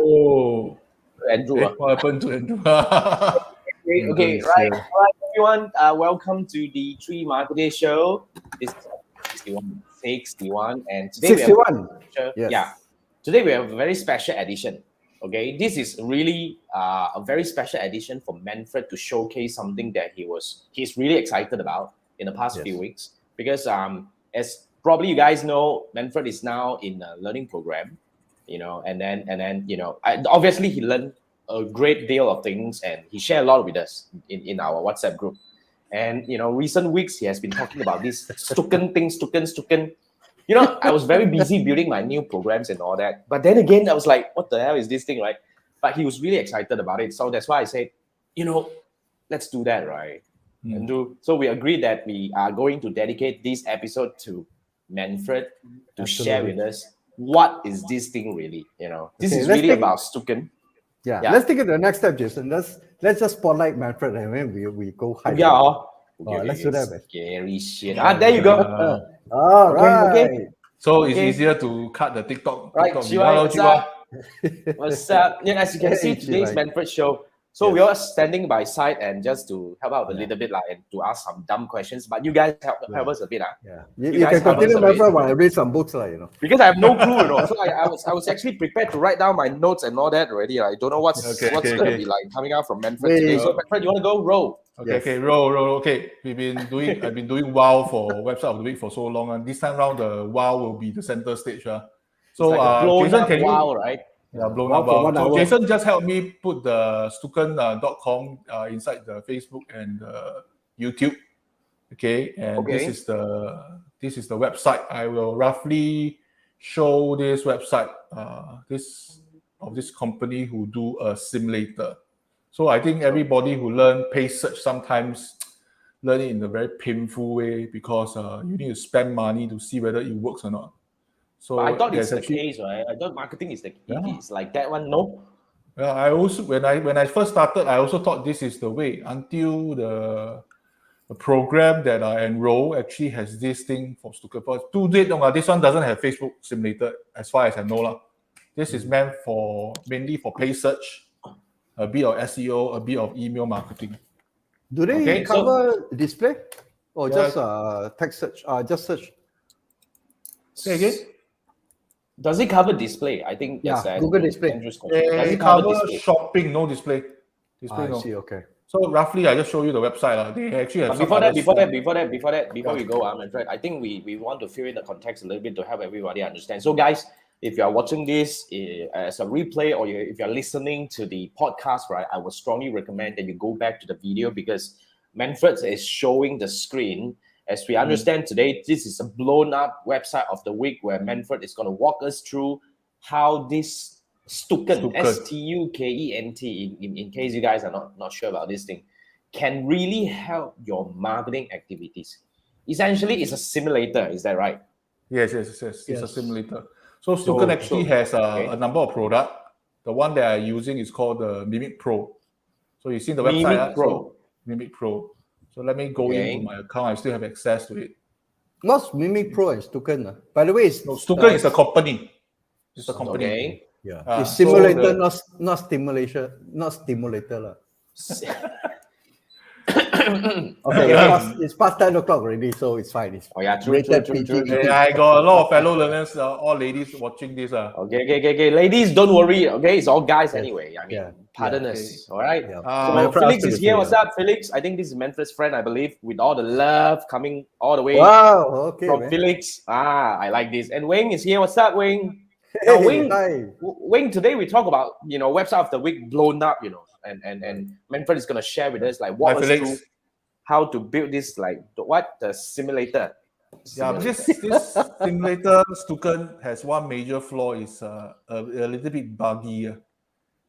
Oh, Andrew. What happened to Andrew? Okay, right, everyone. Welcome to the Three Marketeers show. This is 61, and today 61. Today we have a very special edition. Okay, this is really a very special edition for Manfred to showcase something that he's really excited about in the past few weeks, because as probably you guys know, Manfred is now in a learning program, and then obviously he learned a great deal of things, and he shared a lot with us in our WhatsApp group. And recent weeks he has been talking about this Stukent thing, Stukent. I was very busy building my new programs and all that. But then again, I was like, what the hell is this thing, right? But he was really excited about it. So that's why I said, let's do that, right? So we agreed that we are going to dedicate this episode to Manfred to share with us what is this thing really. This is really about Stukent. Yeah, let's take it to the next step, Jason. Let's just spotlight Manfred and then we go high. Let's do that, man. Scary shit. There you go. All right. Okay. So it's easier to cut the TikTok. Right, Hello, Chiwa. What's up? As you can see, today's Manfred show. So we are standing by side and just to help out a little bit, and to ask some dumb questions. But you guys help us a bit, You can continue, Manfred, while I read some books, Because I have no clue, So I was actually prepared to write down my notes and all that already. I don't know what's going to be like coming out from Manfred today. So Manfred, you want to go? Roll. Okay, roll. Okay, I've been doing WoW for Website of the Week for so long, and this time around the WoW will be the center stage. So Jason, can WoW, right? Yeah, blown up. So Jason just helped me put the Stukent.com inside the Facebook and YouTube. Okay, and this is the website. I will roughly show this website. This company who do a simulator. So I think everybody who learn paid search sometimes learn it in a very painful way, because you need to spend money to see whether it works or not. So but I thought it's the case, right? I thought marketing is it's like that one. No. Yeah, I also when I first started, I also thought this is the way, until the program that I enroll actually has this thing for Stukent. This one doesn't have Facebook simulator as far as I know. This is meant mainly for paid search, a bit of SEO, a bit of email marketing. Do they cover display or just text search? Just search. Say again. Does it cover display? I think Google display. Does it cover shopping? No display. I see. Okay. So roughly, I just show you the website. They actually have. But before we go, Manfred, I think we want to fill in the context a little bit to help everybody understand. So, guys, if you are watching this as a replay, or if you are listening to the podcast, right, I would strongly recommend that you go back to the video, because Manfred is showing the screen. As we understand today, this is a blown up website of the week, where Manfred is going to walk us through how this Stukent, Stukent, in case you guys are not sure about this thing, can really help your marketing activities. Essentially, it's a simulator. Is that right? Yes. It's a simulator. So Stukent actually has a number of products. The one that I'm using is called the Mimic Pro. So you see the website. Mimic Pro. So let me go into my account. I still have access to it. What's Mimic Pro and Stukent? By the way, Stukent is a company. It's a company. Okay. Yeah. It's simulator, not stimulation, not stimulator. It's past 10 o'clock already, so it's fine. It's true. I got a lot of fellow learners, all ladies watching this. Okay. Ladies, don't worry. Okay, it's all guys anyway. I mean, pardon us. All right. So Felix is here. What's up, Felix? I think this is Manfred's friend, I believe, with all the love coming all the way. Wow. Okay. From Felix. I like this. And Wayne is here. What's up, Wayne? Now, Wayne, today we talk about website of the week blown up, and Manfred is gonna share with us walk us through how to build this the simulator. This simulator Stukent has one major flaw, is a little bit buggy,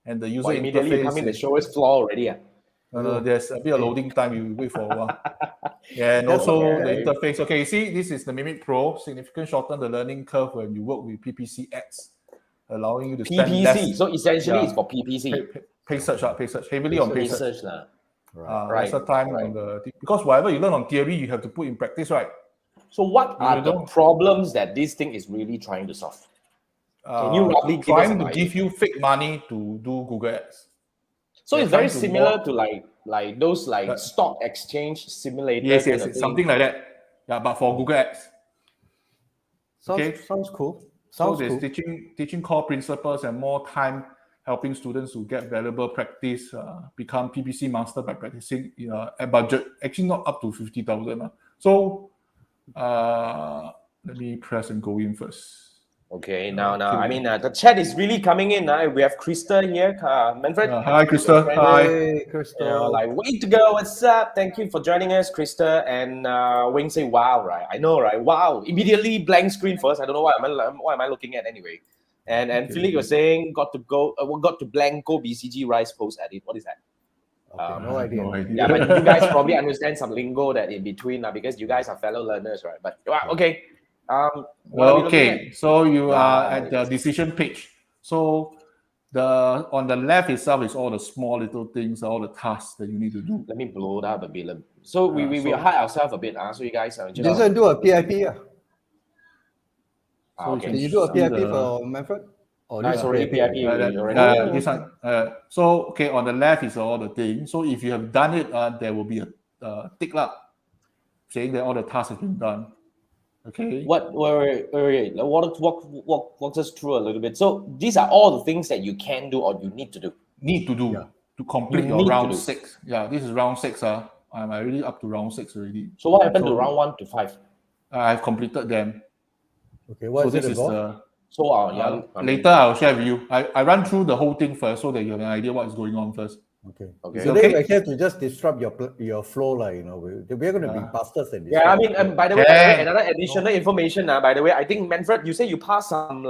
and the user immediately interface. Come in the show is flaw already. There's a bit of loading time. You wait for a while. And also the interface. Okay, you see, this is the Mimic Pro. Significantly shorten the learning curve when you work with PPC ads, allowing you to spend less. So essentially, it's for PPC. Pay search, heavily on pay search. Right. Lesser time on because whatever you learn on theory, you have to put in practice, right? So what are the problems that this thing is really trying to solve? Can you roughly give us trying an to idea? give you fake money to do Google Ads. So They're it's very trying to similar walk- to like those like stock exchange simulator Yes, kind yes, of thing. something like that. Yeah, but for Google Ads. Okay. Sounds cool. So Sounds there's cool. teaching core principles and more time helping students to get valuable practice, become PPC master by practicing at budget, actually not up to 50,000. So let me press and go in first. Okay, now, I mean, the chat is really coming in. We have Krista here, Manfred. Hi, Krista. Hi. Hey, Crystal. Like, way to go. What's up? Thank you for joining us, Krista. And Wing say, wow, right? I know, right? Wow. Immediately blank screen first. I don't know what am I looking at anyway. And Philip was saying, got to blanco BCG Rice post edit. What is that? Okay, no idea. Yeah, but you guys probably understand some lingo that in between because you guys are fellow learners, right? But okay. Okay, so you are at the decision page. So on the left itself is all the small little things, all the tasks that you need to do. Let me blow it up a bit. So we hide ourselves a bit. So you guys are just do a PIP. Yeah. Okay. Did you do a PIP for Manfred? It's already PIP. So okay, on the left is all the things. So if you have done it, there will be a tick saying that all the tasks have been done. Okay. Wait. Walk us through a little bit. So these are all the things that you can do or you need to do. To complete your round 6. Yeah, this is round 6. I'm already up to round 6 already. So what happened to round 1 to 5? I've completed them. Okay, what so is it about? Later I'll share with you. I run through the whole thing first so that you have an idea what is going on first. Okay. Today we have to just disrupt your flow, we're going to be bastards in this. Yeah, I mean, by the way, another additional information. By the way, I think Manfred, you say you passed some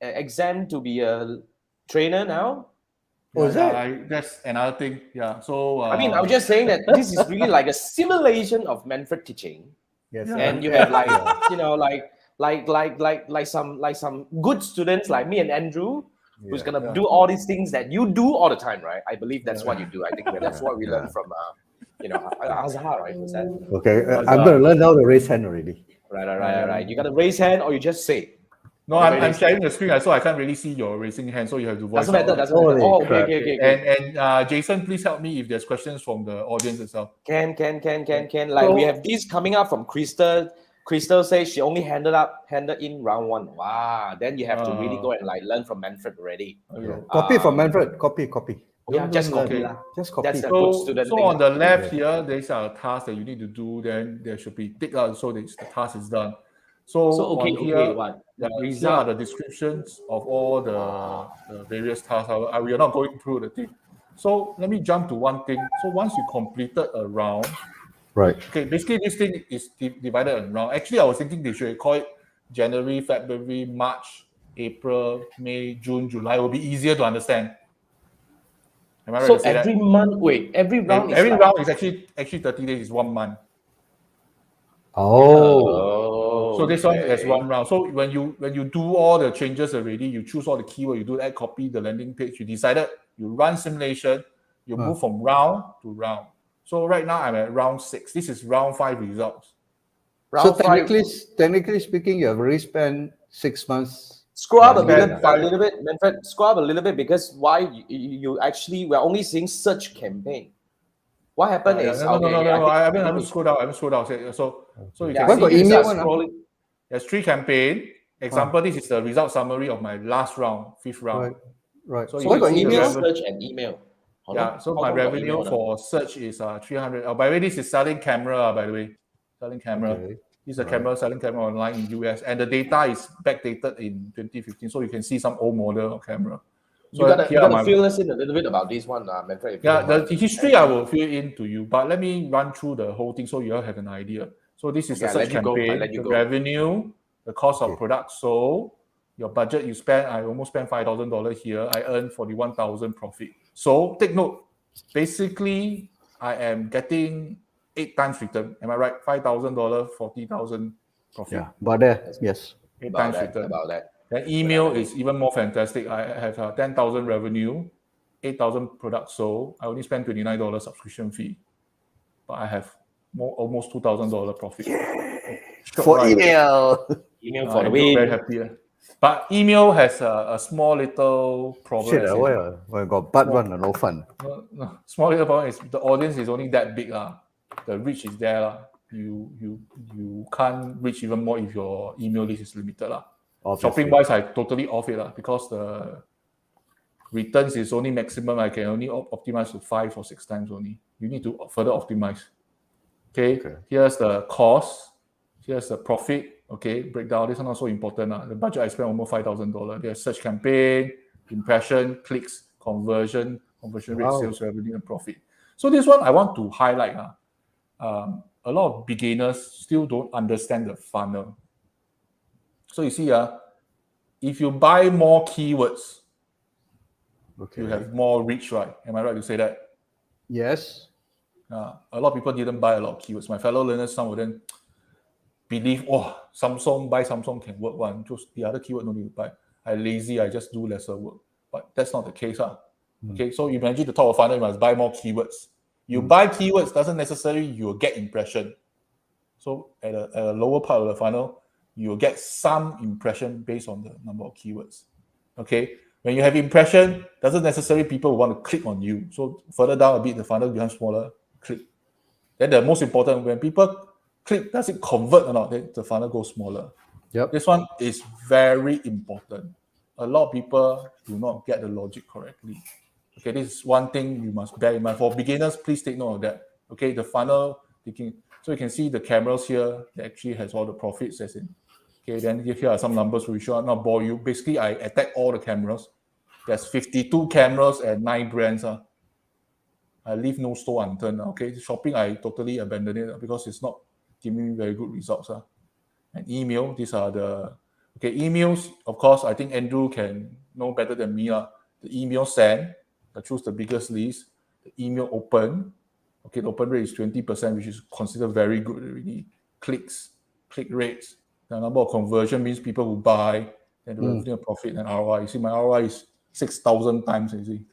exam to be a trainer now. Oh, is that? That's another thing. Yeah. So I mean, I was just saying that this is really like a simulation of Manfred teaching. Yes. And you have like some good students like me and Andrew, who's gonna do all these things that you do all the time, right? I believe that's what you do. I think that's what we learned from Azhar, right? Was that? Okay, I'm gonna learn how to raise hand already. Right. You gotta raise hand or you just say. No, I'm sharing the screen, so I can't really see your raising hand, so you have to voice out. Doesn't matter. Oh, okay. And Jason, please help me if there's questions from the audience itself. Can. Like we have these coming up from Crystal. Crystal says she only handed in round 1. Wow. Then you have to really go and learn from Manfred already. Copy from Manfred. Copy. Yeah, just copy. Just copy. That's a good student thing. On the left here, there's a task that you need to do. Then there should be tick out so the task is done. So these are the descriptions of all the various tasks. We are not going through the thing. So let me jump to one thing. So once you completed a round, right? Okay, basically this thing is divided in round. Actually, I was thinking they should call it January, February, March, April, May, June, July. It will be easier to understand. Am I right so to say every that? month, every round round is actually 30 days is 1 month. So this one is 1 round. So when you do all the changes already, you choose all the keyword, you do that, copy the landing page, you decided, you run simulation, you move from round to round. So right now I'm at round 6. This is round 5 results. Technically speaking, you have already spent 6 months. Scroll up a little bit, Manfred. Scroll up a little bit because why you actually we're only seeing search campaign. What happened is no. I haven't scrolled down. So you can see email scrolling. There's 3 campaign. Example, this is the result summary of my last round, 5th round. Right. So what got email, search, and email. So my revenue for search is 300. By the way, this is selling camera. By the way, selling camera. Okay. This is a selling camera online in US, and the data is backdated in 2015, so you can see some old model of camera. So you gotta fill us in a little bit about this one, Manfred. The history I will fill in to you, but let me run through the whole thing so you all have an idea. So this is the search campaign, the revenue, the cost of product sold, your budget you spend. I almost spent $5,000 here. I earned 41,000 profit. So take note. Basically, I am getting 8 times return. Am I right? $5,000, 40,000 profit. Yeah, about that. Yes. 8 times return. About that. Then email is even more fantastic. I have 10,000 revenue, 8,000 products sold. I only spent $29 subscription fee, but I have almost $2,000 profit. For email. Email for the win. Very happy. But email has a small little problem. Shit, why got bad one, no fun. No, small little problem is the audience is only that big. The reach is there. You can't reach even more if your email list is limited. Shopping wise, I totally off it because the returns is only maximum. I can only optimize to 5 or 6 times only. You need to further optimize. Okay. Here's the cost. Here's the profit. Okay, breakdown. This one also important. The budget I spent almost $5,000. There's search campaign, impression, clicks, conversion rate, sales revenue, and profit. So this one I want to highlight. A lot of beginners still don't understand the funnel. So you see, if you buy more keywords, you have more reach, right? Am I right to say that? Yes. A lot of people didn't buy a lot of keywords. My fellow learners, some of them believe, buy Samsung can work one. Just the other keyword no need to buy. I'm lazy, I just do lesser work. But that's not the case. Okay, so you imagine the top of funnel, you must buy more keywords. You buy keywords doesn't necessarily you will get impression. So at a lower part of the funnel, you will get some impression based on the number of keywords. Okay, when you have impression, doesn't necessarily people will want to click on you. So further down a bit, the funnel becomes smaller. Click. Then the most important, when people click, does it convert or not? Then the funnel goes smaller. Yep. This one is very important. A lot of people do not get the logic correctly. Okay, this is one thing you must bear in mind. For beginners, please take note of that. Okay, the funnel, so you can see the cameras here that actually has all the profits as in. Okay, then here are some numbers which will not bore you. Basically, I attack all the cameras. There's 52 cameras and 9 brands. I leave no stone unturned. Okay, shopping, I totally abandoned it because it's not giving me very good results. And email, these are the emails. Of course, I think Andrew can know better than me. The email send, I choose the biggest list. The email open, okay, the open rate is 20%, which is considered very good already. Clicks, click rates, the number of conversion means people will buy, and the revenue, profit, and ROI. You see, my ROI is 6,000 times. You see,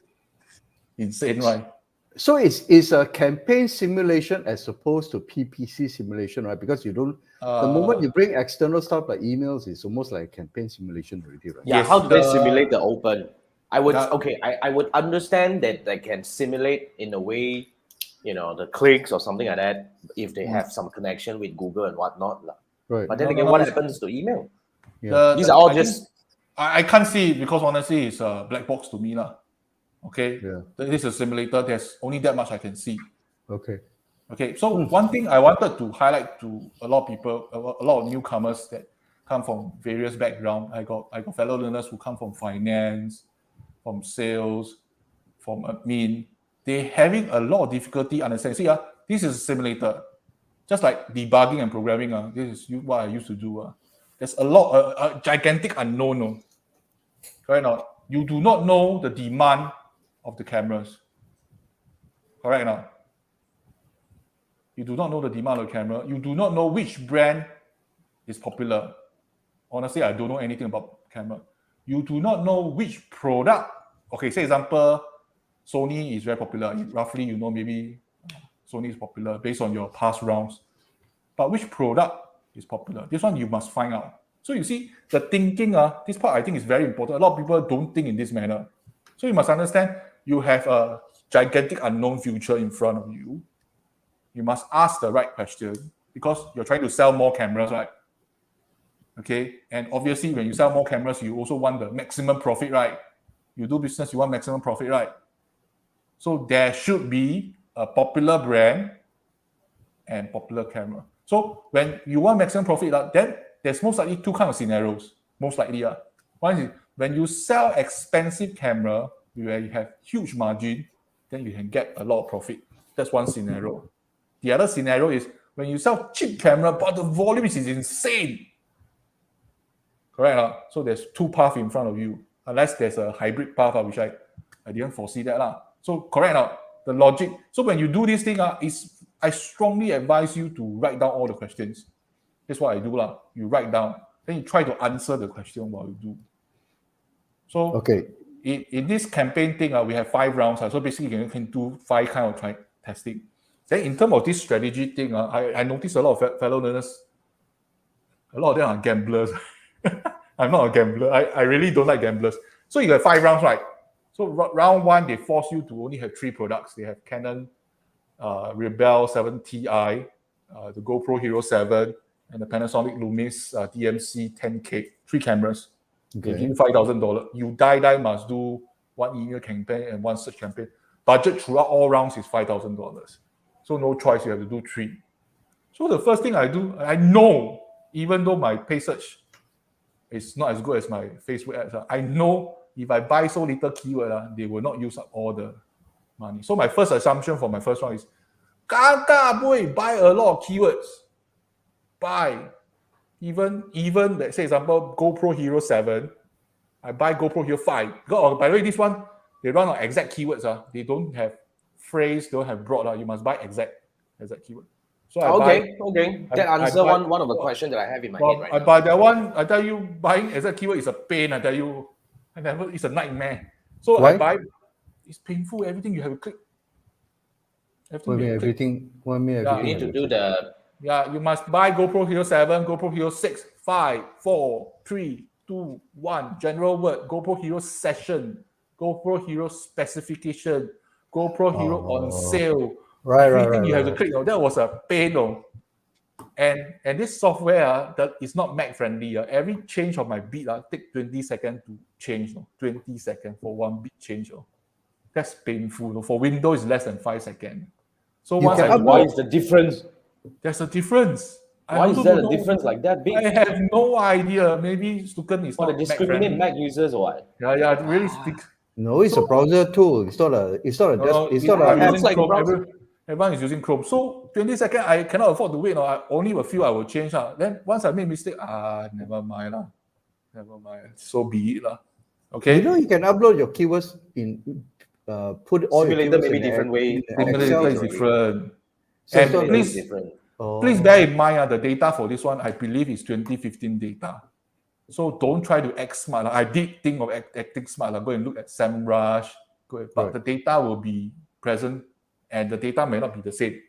insane, right? So it's a campaign simulation as opposed to PPC simulation, right? Because you don't, the moment you bring external stuff like emails, it's almost like a campaign simulation already, right? Yeah, how do they simulate the open? I would I would understand that they can simulate in a way, the clicks or something like that if they have some connection with Google and whatnot. Right. But then again, what happens to email? Yeah. These are all just... I can't see it because honestly it's a black box to me. Okay. Yeah. This is a simulator. There's only that much I can see. Okay. So one thing I wanted to highlight to a lot of people, a lot of newcomers that come from various backgrounds. I got fellow learners who come from finance, from sales, from admin. They're having a lot of difficulty understanding. See, this is a simulator. Just like debugging and programming, this is what I used to do. There's a gigantic unknown. Right now, you do not know the demand of the cameras. Correct now? You do not know the demand of the camera. You do not know which brand is popular. Honestly, I don't know anything about camera. You do not know which product. Okay, say example, Sony is very popular. Roughly, maybe Sony is popular based on your past rounds. But which product is popular? This one you must find out. So you see, the thinking, this part I think is very important. A lot of people don't think in this manner. So you must understand, you have a gigantic unknown future in front of you. You must ask the right question because you're trying to sell more cameras, right? Okay, and obviously when you sell more cameras, you also want the maximum profit, right? You do business, you want maximum profit, right? So there should be a popular brand and popular camera. So when you want maximum profit, then there's most likely 2 kinds of scenarios. Most likely, one is when you sell expensive camera where you have huge margin, then you can get a lot of profit. That's one scenario. The other scenario is when you sell cheap camera, but the volume is insane. Correct? So there's 2 paths in front of you, unless there's a hybrid path, which I didn't foresee that. So correct, the logic. So when you do this thing, I strongly advise you to write down all the questions. That's what I do. You write down, then you try to answer the question while you do. So okay. In this campaign thing, we have 5 rounds. So basically, you can do 5 kind of testing. Then in terms of this strategy thing, I noticed a lot of fellow learners, a lot of them are gamblers. I'm not a gambler. I really don't like gamblers. So you have 5 rounds, right? So round 1, they force you to only have 3 products. They have Canon Rebel 7 Ti, the GoPro Hero 7, and the Panasonic Lumix DMC 10K, 3 cameras. Okay. They give you $5,000. You die must do 1 email campaign and 1 search campaign. Budget throughout all rounds is $5,000. So no choice, you have to do 3. So the first thing I do, I know, even though my pay search is not as good as my Facebook ads, I know if I buy so little keyword, they will not use up all the money. So my first assumption for my first one is, boy, buy a lot of keywords. Buy. Even let's say example, GoPro Hero 7, I buy GoPro Hero 5. By the way, this one, they run on exact keywords. They don't have phrase, don't have broad. You must buy exact keyword. So okay. That answers one of the questions that I have in my head right now. I buy that one. I tell you, buying exact keyword is a pain. I tell you, it's a nightmare. So why? I buy. It's painful. Everything you have to click. Everything. You need to do the. Yeah, you must buy GoPro Hero 7, GoPro Hero 6, 5, 4, 3, 2, 1. General word. GoPro Hero session. GoPro Hero specification. GoPro Hero on sale. Everything you have to click. That was a pain. And this software that is not Mac friendly. Every change of my beat take 20 seconds to change. 20 seconds for 1 beat change. That's painful. For Windows, it's less than 5 seconds. So why is the difference? There's a difference. Why is there a difference like that big? I have no idea. Maybe Stukent is not discriminate Mac users or what? Yeah, it really speaks. No, it's a browser tool. It's not a everyone is using Chrome. So 20 seconds, I cannot afford to wait. Only a few I will change. Then once I make mistake, never mind. Never mind. So be it. Okay. You can upload your keywords in put all Simulator your keywords maybe different way. Simulator is different. And please bear in mind the data for this one, I believe is 2015 data. So don't try to act smart. I did think of acting smart. Go and look at SEMrush, but the data will be present and the data may not be the same.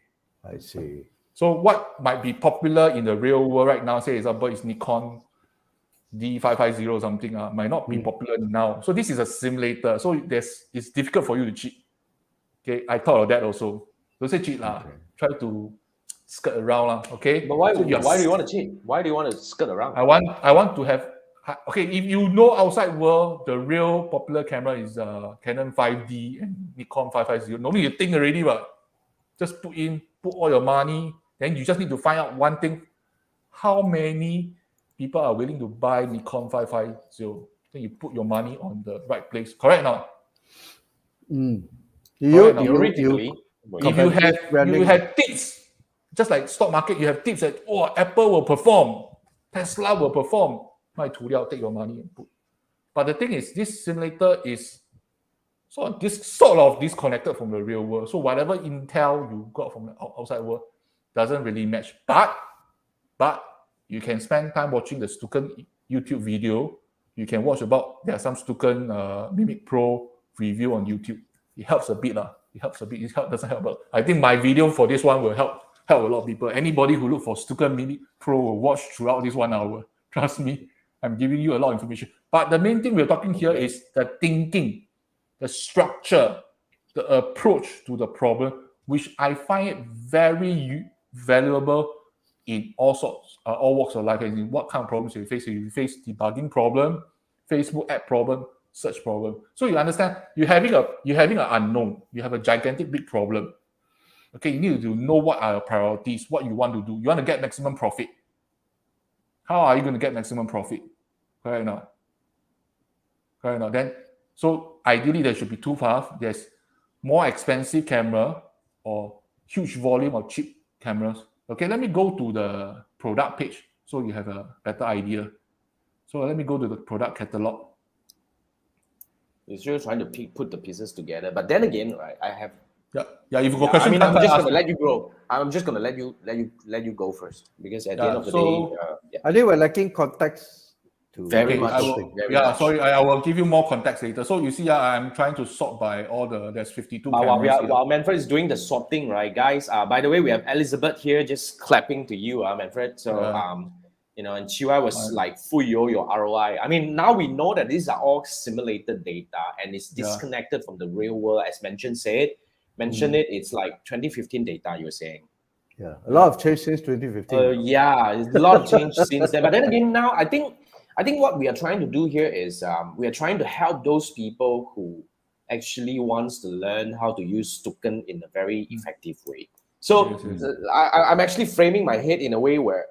I see. So what might be popular in the real world right now, say example, is Nikon D550 or something, might not be popular now. So this is a simulator. So it's difficult for you to cheat. Okay, I thought of that also. Don't say cheat. Try to skirt around. Okay. But why do you want to cheat? Why do you want to skirt around? I want to have. Okay, if you know outside world, the real popular camera is Canon 5D and Nikon 550. No need to think already, but just put all your money. Then you just need to find out one thing: how many people are willing to buy Nikon 550? Then you put your money on the right place. Correct now? Theoretically, if you have tips, just like stock market, you have tips that Apple will perform, Tesla will perform. Take your money and put. But the thing is, this simulator is sort of disconnected from the real world. So whatever intel you got from the outside world doesn't really match. But you can spend time watching the Stukent YouTube video. You can watch there are some Stukent Mimic Pro review on YouTube. It helps a bit. It doesn't help. But I think my video for this one will help a lot of people. Anybody who look for Stukent Mimic Pro will watch throughout this 1 hour. Trust me, I'm giving you a lot of information. But the main thing we're talking here is the thinking, the structure, the approach to the problem, which I find it very valuable in all walks of life. In what kind of problems you face? You face debugging problem, Facebook ad problem, search problem. So you understand, you're having an unknown. You have a gigantic big problem. Okay, you need to know what are your priorities, what you want to do. You want to get maximum profit. How are you going to get maximum profit? Correct or not? Then, so ideally there should be 2 paths. There's more expensive camera or huge volume of cheap cameras. Okay, let me go to the product page so you have a better idea. So let me go to the product catalog. You're still trying to put the pieces together, but then again, right? I have. Yeah. If you've got questions, I'm just going to let you go. I'm just going to let you go first, because at the end of the day, I think we're lacking context. Very much. Sorry, I will give you more context later. So you see, I'm trying to sort by all there's 52 cameras. While Manfred is doing the sorting, right, guys? By the way, we have Elizabeth here just clapping to you, Manfred. So and Chihuahua was like, fuyo your ROI. I mean, now we know that these are all simulated data and it's disconnected from the real world, as it's like 2015 data, you're saying. Yeah, a lot of change since 2015. Yeah, a lot of change since then. But then again, now I think what we are trying to do here is we are trying to help those people who actually wants to learn how to use Stukent in a very effective way. So I'm actually framing my head in a way where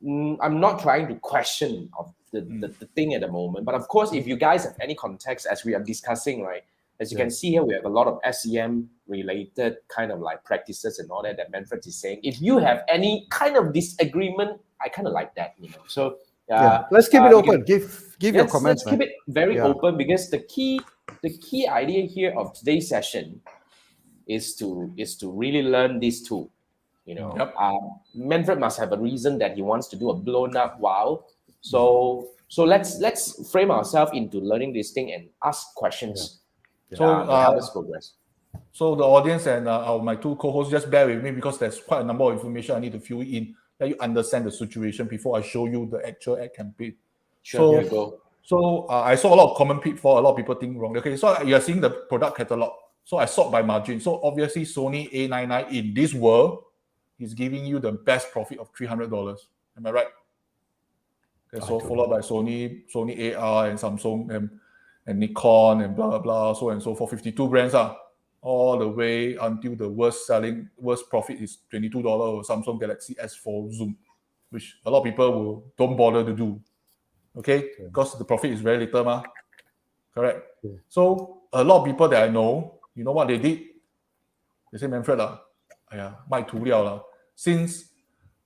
I'm not trying to question of the thing at the moment. But of course, if you guys have any context as we are discussing, right, as you can see here, we have a lot of SEM related kind of like practices and all that Manfred is saying. If you have any kind of disagreement, I kind of like that, So let's keep it open. Give your comments. Let's keep it very open, because the key idea here of today's session is to really learn this tool. Manfred must have a reason that he wants to do a blown up wow. So let's frame ourselves into learning this thing and ask questions. So help us progress. So the audience and my two co-hosts, just bear with me because there's quite a number of information I need to fill in, that you understand the situation before I show you the actual ad campaign. Sure, here we go. So I saw a lot of common pitfall. A lot of people think wrong. Okay, so you are seeing the product catalog. So I sort by margin. So obviously Sony A99 in this world is giving you the best profit of $300. Am I right? Okay, so followed by Sony AR and Samsung and Nikon and blah, blah, blah, so and so for 52 brands all the way until the worst profit is $22 or Samsung Galaxy S4 Zoom, which a lot of people don't bother to do. Okay, because the profit is very little, correct? So a lot of people that I know, you know what they did? They say, Manfred, since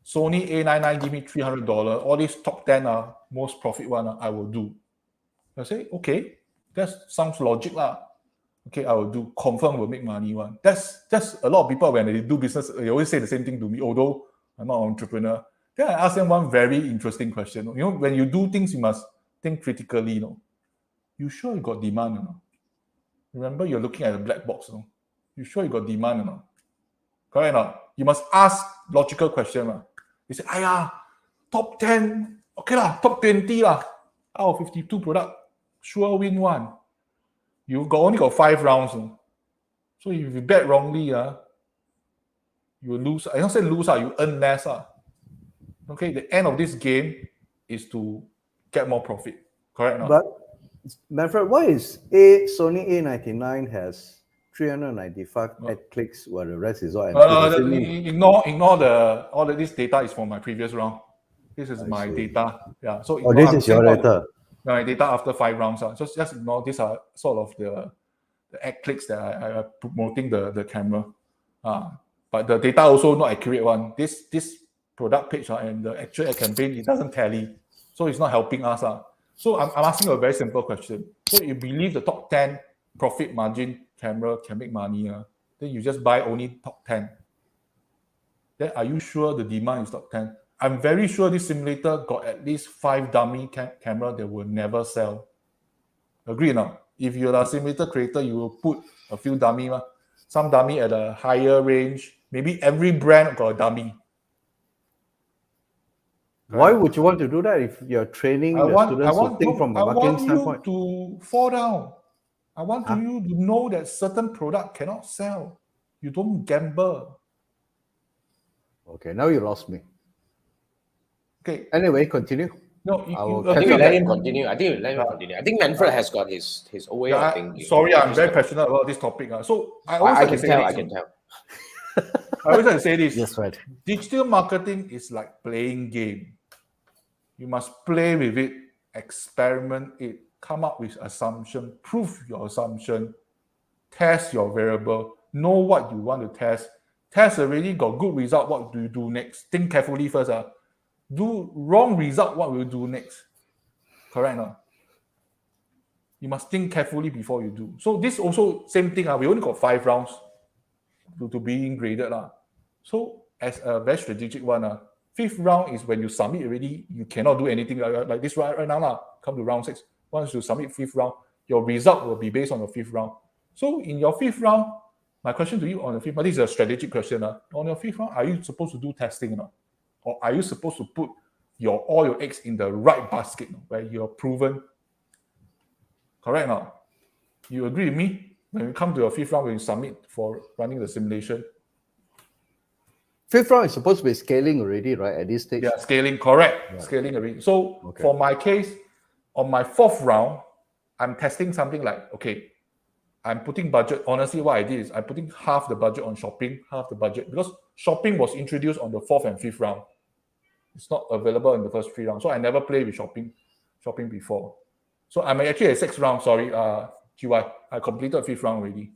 Sony A99 give me $300, all these top 10 most profit one I will do. I say, okay, that sounds logic lah. Okay, I will do. Confirm will make money one. That's a lot of people when they do business, they always say the same thing to me, although I'm not an entrepreneur. Then I ask them one very interesting question. When you do things, you must think critically. You sure you got demand or not? Remember, you're looking at a black box. You sure you got demand or not? Correct or not? You must ask logical question. You say, top 10, okay lah, top 20 lah, out of 52 product, sure win one. You only got 5 rounds. So if you bet wrongly, you will lose. I don't say lose, you earn less. Okay, the end of this game is to get more profit. Correct? But Manfred, why is Sony A99 has 395 ad clicks while the rest is all empty? Ignore all of this data is from my previous round. This is my data. Yeah. So this is your data. My data after 5 rounds. So just ignore. These are sort of the ad clicks that I am promoting the camera. But the data also not accurate one. This product page and the actual ad campaign, it doesn't tally. So it's not helping us. So I'm asking a very simple question. So you believe the top 10 profit margin camera can make money, then you just buy only top 10. Then are you sure the demand is top 10? I'm very sure this simulator got at least 5 dummy camera that will never sell. Agree or not? If you're a simulator creator, you will put a few dummy. Some dummy at a higher range. Maybe every brand got a dummy. Why would you want to do that if you're training the students to think from a marketing standpoint? I want you to fall down. I want you to know that certain product cannot sell. You don't gamble. Okay, now you lost me. Okay. Anyway, continue. No, I think we let him continue. I think Manfred has got his way of thinking. Sorry, I'm very passionate about this topic. So I can tell. I always like to say this. Yes, right. Digital marketing is like playing game. You must play with it, experiment it, come up with assumption, prove your assumption, test your variable, know what you want to test. Test already, got good result, what do you do next? Think carefully first. Do wrong result, what will you do next? Correct or not? You must think carefully before you do. So this also same thing. We only got 5 rounds to being graded. So as a very strategic one, 5th round is when you submit already, you cannot do anything like this right now. Come to round 6. Once you submit 5th round, your result will be based on the 5th round. So in your 5th round, my question to you on the 5th round, this is a strategic question. On your 5th round, are you supposed to do testing or not? Or are you supposed to put all your eggs in the right basket where you're proven. Correct now? You agree with me? When you come to your fifth round, when you submit for running the simulation. Fifth round is supposed to be scaling already, right? At this stage. Yeah, scaling, correct. Right. Scaling already. So for my case, on my fourth round, I'm testing something like, okay, I'm putting budget. Honestly, what I did is I'm putting half the budget on shopping, half the budget, because shopping was introduced on the fourth and fifth round. It's not available in the first 3 rounds. So I never played with shopping before. So I'm actually at sixth round, sorry, QI. I completed fifth round already.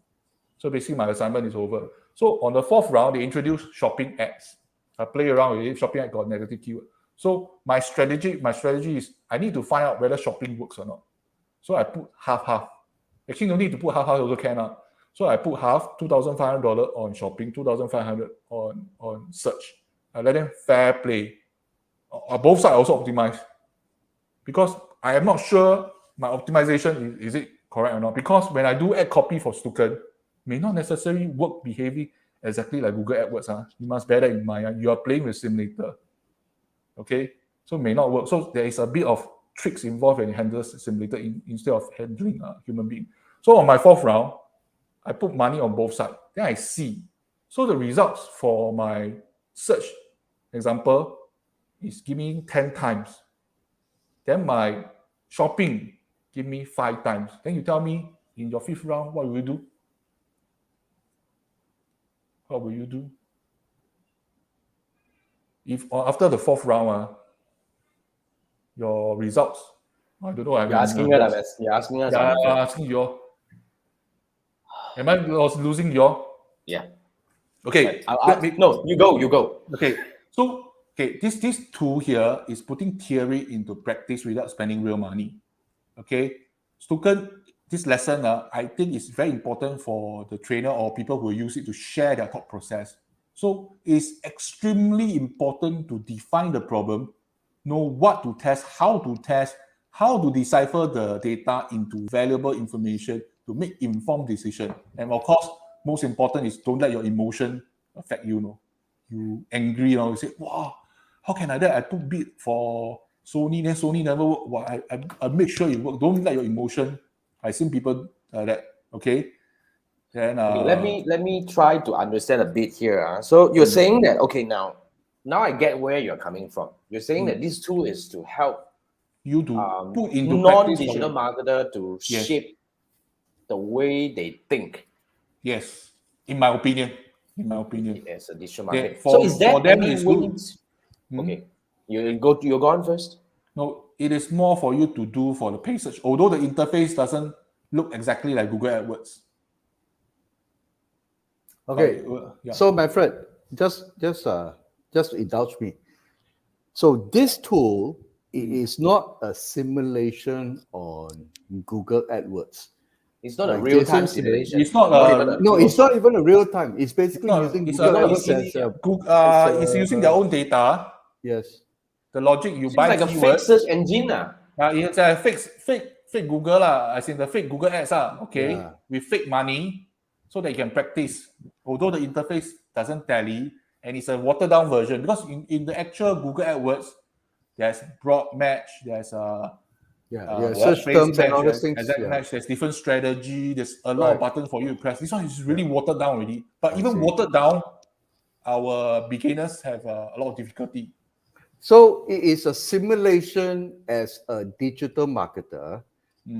So basically my assignment is over. So on the fourth round, they introduced shopping ads. I play around with it. Shopping ad got negative keyword. So my strategy is I need to find out whether shopping works or not. So I put half. Actually, no need to put half also can. So I put half, $2,500 on shopping, $2,500 on search. I let them fair play. Both sides also optimize. Because I am not sure my optimization is it correct or not. Because when I do ad copy for Stukent, may not necessarily work behaving exactly like Google AdWords. You must bear that in mind. You are playing with simulator. Okay? So may not work. So there is a bit of tricks involved when you handle simulator instead of handling a human being. So on my fourth round, I put money on both sides. Then I see. So the results for my search example is give me 10 times. Then my shopping give me 5 times. Then you tell me in your fifth round, what will you do? What will you do? If after the fourth round, your results, I don't know. You're asking us. You're asking us. Yeah, I'm asking you. Am I losing you? Yeah. Okay. No, you go. Okay. So, this tool here is putting theory into practice without spending real money. Okay. Stukent, this lesson, I think is very important for the trainer or people who use it to share their thought process. So it's extremely important to define the problem, know what to test, how to decipher the data into valuable information to make informed decision. And of course, most important is don't let your emotion affect you. You angry, you say, wow, how can I do that? I put bid for Sony, then Sony never work. Well, I make sure it work. Don't let your emotion. I've seen people that, okay? Then let me try to understand a bit here. So you're saying that, okay, now I get where you're coming from. You're saying that this tool is to help you to put into non-digital marketer to shape the way they think. Yes, in my opinion. As a digital marketer. Yeah, so is there any ways? Okay, you're gone first. No, it is more for you to do for the paid search. Although the interface doesn't look exactly like Google AdWords. Okay, so Manfred, just indulge me. So this tool is not a simulation on Google AdWords. It's not a real-time simulation. It's not it's not even a real time. It's basically using Google AdWords it's using their own data. Yes. The logic you Seems buy like a fake search engine. It's a fake Google as in the fake Google ads okay, with fake money, so that you can practice. Although the interface doesn't tally, and it's a watered down version, because in the actual Google AdWords, there's broad match, there's search terms and all those things. Exact match, there's different strategy, there's a lot of buttons for you to press. This one is really watered down already. But even watered down, our beginners have a lot of difficulty. So it is a simulation as a digital marketer,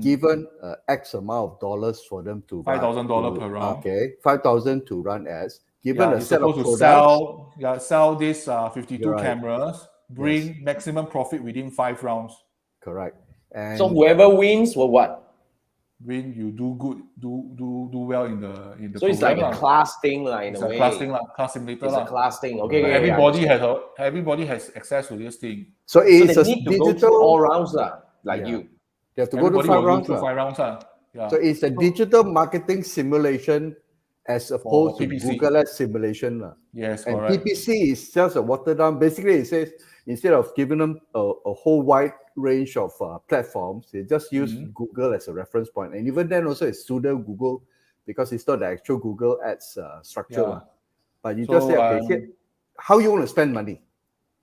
given X amount of dollars for them to $5,000 per round. Okay, 5,000 to run ads. Given a set of products, sell these 52 cameras, bring maximum profit within 5 rounds. Correct. And so whoever wins will what? When you do good, do well in the. So it's like a class thing, in a way. Class simulator. It's a class thing. Okay. Everybody has access to this thing. So it's they need to go through all rounds, you. They have to go through 5 rounds. 5 rounds. Yeah. So it's a digital marketing simulation as opposed to Google Ads simulation. Yes, and correct. PPC is just a watered down. Basically, it says instead of giving them a whole wide range of platforms, they just use Google as a reference point. And even then also it's pseudo Google because it's not the actual Google Ads structure. But you just say, okay, how you want to spend money?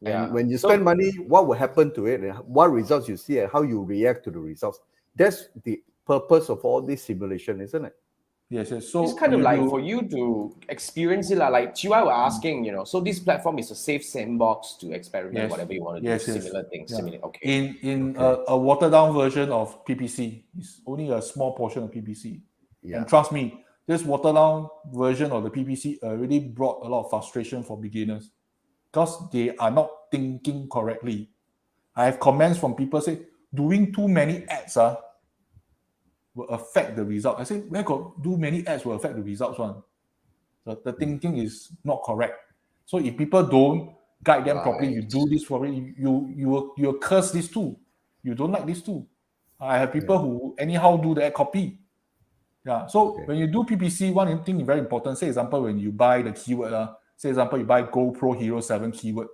And when you spend money, what will happen to it, and what results you see, and how you react to the results. That's the purpose of all this simulation, isn't it? Yes. So it's kind of like for you to experience it, like Chiwa were asking, so this platform is a safe sandbox to experiment whatever you want to do, similar things. Okay. In a watered down version of PPC, it's only a small portion of PPC. And trust me, this watered down version of the PPC really brought a lot of frustration for beginners because they are not thinking correctly. I have comments from people say, doing too many ads will affect the result. I say, where got do many ads will affect the results one? The thinking is not correct. So if people don't guide them properly, you do this properly, you will curse this too. You don't like this too. I have people who anyhow do the ad copy. So when you do PPC, one thing very important, say example, when you buy the keyword, say example, you buy GoPro Hero 7 keyword,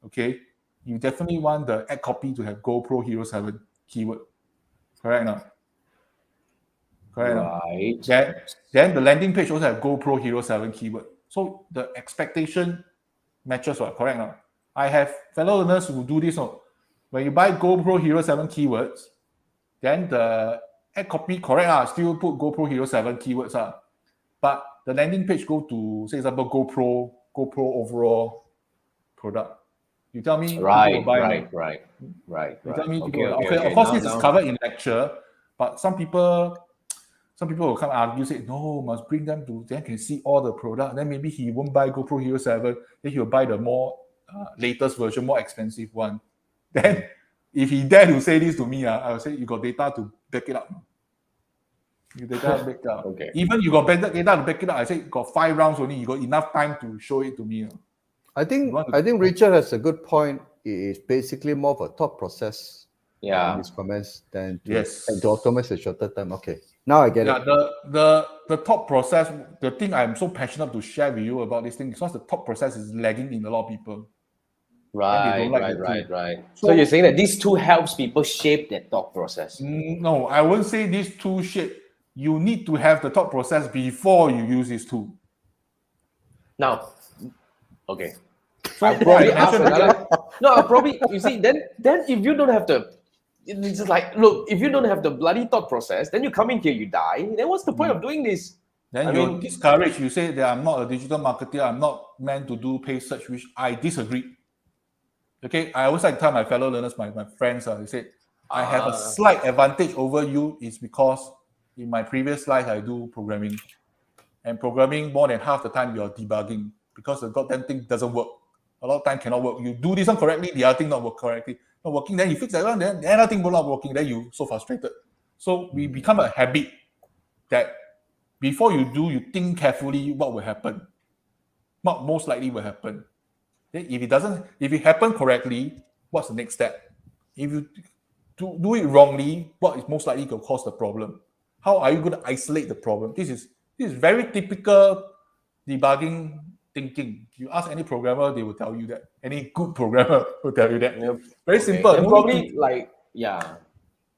okay? You definitely want the ad copy to have GoPro Hero 7 keyword. Correct now? Correct. Right. Then the landing page also have GoPro Hero 7 keyword. So the expectation matches what? Correct now? I have fellow learners who do this. When you buy GoPro Hero 7 keywords, then the ad copy correct still put GoPro Hero 7 keywords but the landing page go to, say example, GoPro overall product. You tell me people will buy. Right. You tell me okay, people of course this is covered in lecture, but some people will come argue, say, no, must bring them to, then can see all the product. Then maybe he won't buy GoPro Hero 7, then he'll buy the more latest version, more expensive one. Then if he dare to say this to me, I will say, you got data to back it up. You data to back it up. Okay. Even you got data to back it up, I say, got 5 rounds only, you got enough time to show it to me. I think Richard has a good point. It is basically more of a thought process. In his comments than to automate a shorter time. Okay, now I get it. The thought process, the thing I'm so passionate to share with you about this thing, because the thought process is lagging in a lot of people. Right. So you're saying that these two helps people shape their thought process? No, I won't say these two shape. You need to have the thought process before you use this tool. Now, okay. So I'll probably ask another. No, I'll probably, you see, then if you don't have it's just like, look, if you don't have the bloody thought process, then you come in here, you die. Then what's the point of doing this? Then you're discouraged. You say that I'm not a digital marketer. I'm not meant to do paid search, which I disagree. Okay, I always like to tell my fellow learners, my friends, they say, I have a slight advantage over you is because in my previous life, I do programming. And programming, more than half the time, you're debugging because the goddamn thing doesn't work. A lot of time cannot work. You do this one correctly, the other thing not work correctly. Not working, then you fix that one, then another thing will not working, then you so frustrated. So we become a habit that before you do, you think carefully what will happen. What most likely will happen. Then if it happen correctly, what's the next step? If you do it wrongly, what is most likely going to cause the problem? How are you going to isolate the problem? This is very typical debugging thinking. You ask any programmer, they will tell you that. Any good programmer will tell you that. Yep. Very simple. And probably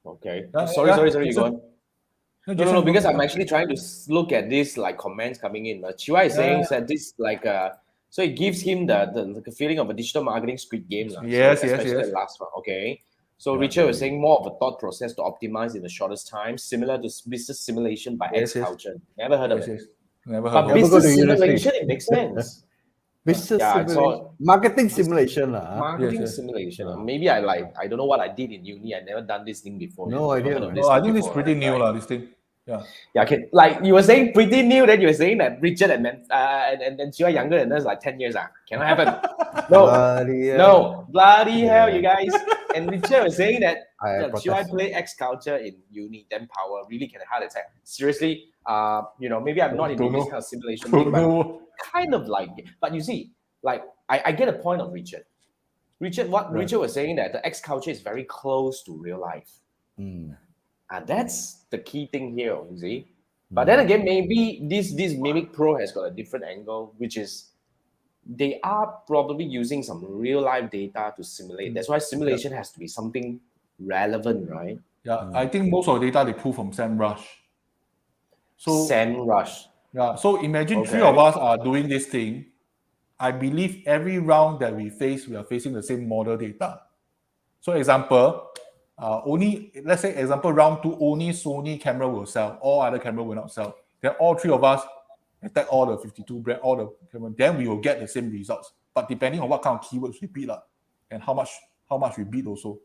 Okay. Sorry, you go on. No, because I'm actually trying to look at this like comments coming in. Chiwa is saying that this so it gives him the feeling of a digital marketing Squid Game. Yes. The last one. Okay. So Richard was saying more of a thought process to optimize in the shortest time, similar to business simulation by X Culture. Never heard of it. Never heard but business simulation, it makes sense. Business simulation. Marketing simulation. Marketing simulation. Maybe I don't know what I did in uni. I never done this thing before. No idea. I think it's pretty new, this thing. Yeah. Okay. Like you were saying, pretty new. Then you were saying that Richard and Chiwa younger than us, like 10 years. Cannot happen. No, bloody hell, you guys. And Richard was saying that Chiwa play X Culture in uni, then power really can heart attack. Seriously, maybe I'm not into this kind of simulation thing, but kind of like. But you see, like I get a point of Richard. Richard was saying that the X Culture is very close to real life. That's the key thing here, you see. But then again, maybe this Mimic Pro has got a different angle, which is they are probably using some real life data to simulate. That's why simulation has to be something relevant, right? Yeah, I think most of the data they pull from SEMrush. SEMrush. Yeah, so imagine 3 of us are doing this thing. I believe every round that we face, we are facing the same model data. So example, let's say example round 2, only Sony camera will sell, all other camera will not sell. Then all 3 of us attack all the 52 brand, all the camera, then we will get the same results. But depending on what kind of keywords we beat and how much we beat also.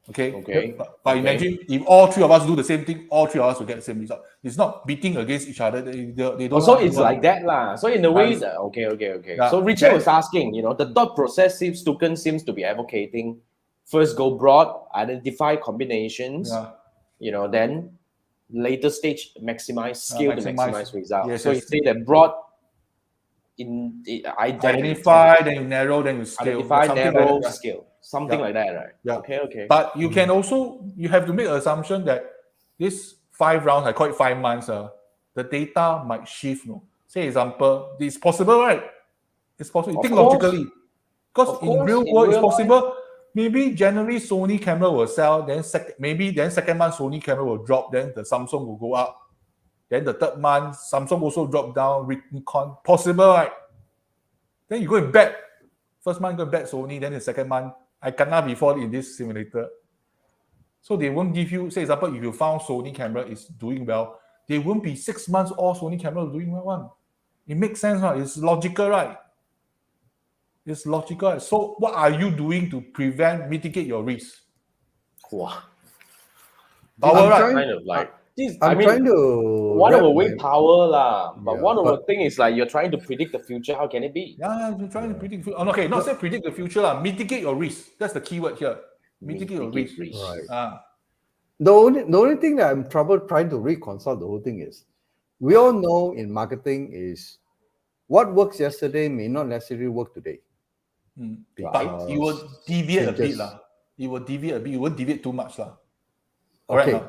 Okay. But imagine if all 3 of us do the same thing, all 3 of us will get the same result. It's not beating against each other. They don't. So it's like that lah. So in a way, okay. Yeah. So Richard was asking, the thought process Stukent seems to be advocating. First, go broad, identify combinations. Yeah. Then later stage maximize scale to maximize results. Yes, so you say that broad. Identify, then you narrow, then you scale. Identify, narrow, scale. Something like that, right? Yeah. Okay. But you can also, you have to make an assumption that this 5 rounds, I call it 5 months, the data might shift. Say example, it's possible, right? It's possible. You think logically. Because in real world, it's possible. Maybe January Sony camera will sell, then second month Sony camera will drop, then the Samsung will go up. Then the 3rd month, Samsung also drop down, Nikon. Possible, right? Then you go and bet. First month, go and bet Sony. Then the second month, I cannot be fall in this simulator. So they won't give you, say example, if you found Sony camera is doing well, they won't be 6 months all Sony camera doing well. It makes sense, right? It's logical, right? It's logical. So what are you doing to mitigate your risk? Wow. Trying to one of the way power lah, but one of the thing is like you're trying to predict the future. How can it be? Yeah, you're trying to predict. Okay, not say predict the future lah. Mitigate your risk. That's the keyword here. Mitigate your risk. Right. The only thing that I'm trying to reconcile the whole thing is, we all know in marketing is what works yesterday may not necessarily work today. But you will deviate a bit lah. You will deviate a bit. You won't deviate too much lah. Okay.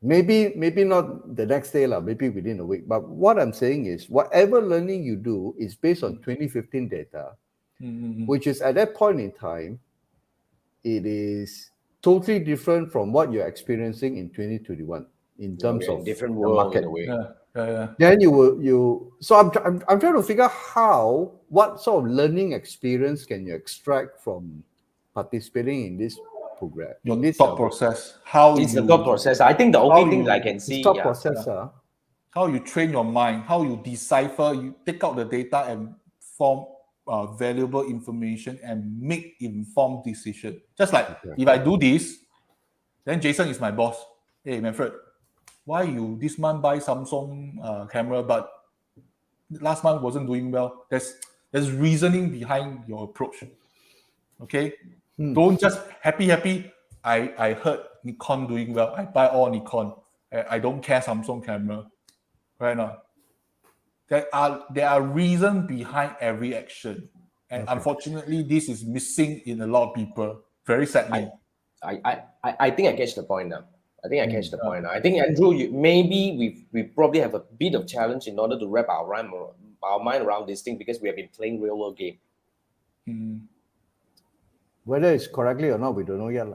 Maybe not the next day, maybe within a week. But what I'm saying is, whatever learning you do is based on 2015 data, which is at that point in time, it is totally different from what you're experiencing in 2021 in terms of different the world market. In a way. Then so I'm trying to figure out what sort of learning experience can you extract from participating in this program. Your thought process. The thought process. I think the only thing that I can see. Thought process. How you train your mind, how you decipher, you take out the data and form valuable information and make informed decision. Just like if I do this, then Jason is my boss. Hey Manfred, why you this month buy Samsung camera, but last month wasn't doing well? There's reasoning behind your approach. Okay. Don't just happy. I heard Nikon doing well. I buy all Nikon. I don't care Samsung camera. Right now. There are reasons behind every action. And unfortunately, this is missing in a lot of people. Very sadly. I think I catch the point now. I think Andrew, we probably have a bit of challenge in order to wrap our mind around this thing because we have been playing real world game. Whether it's correctly or not, we don't know yet.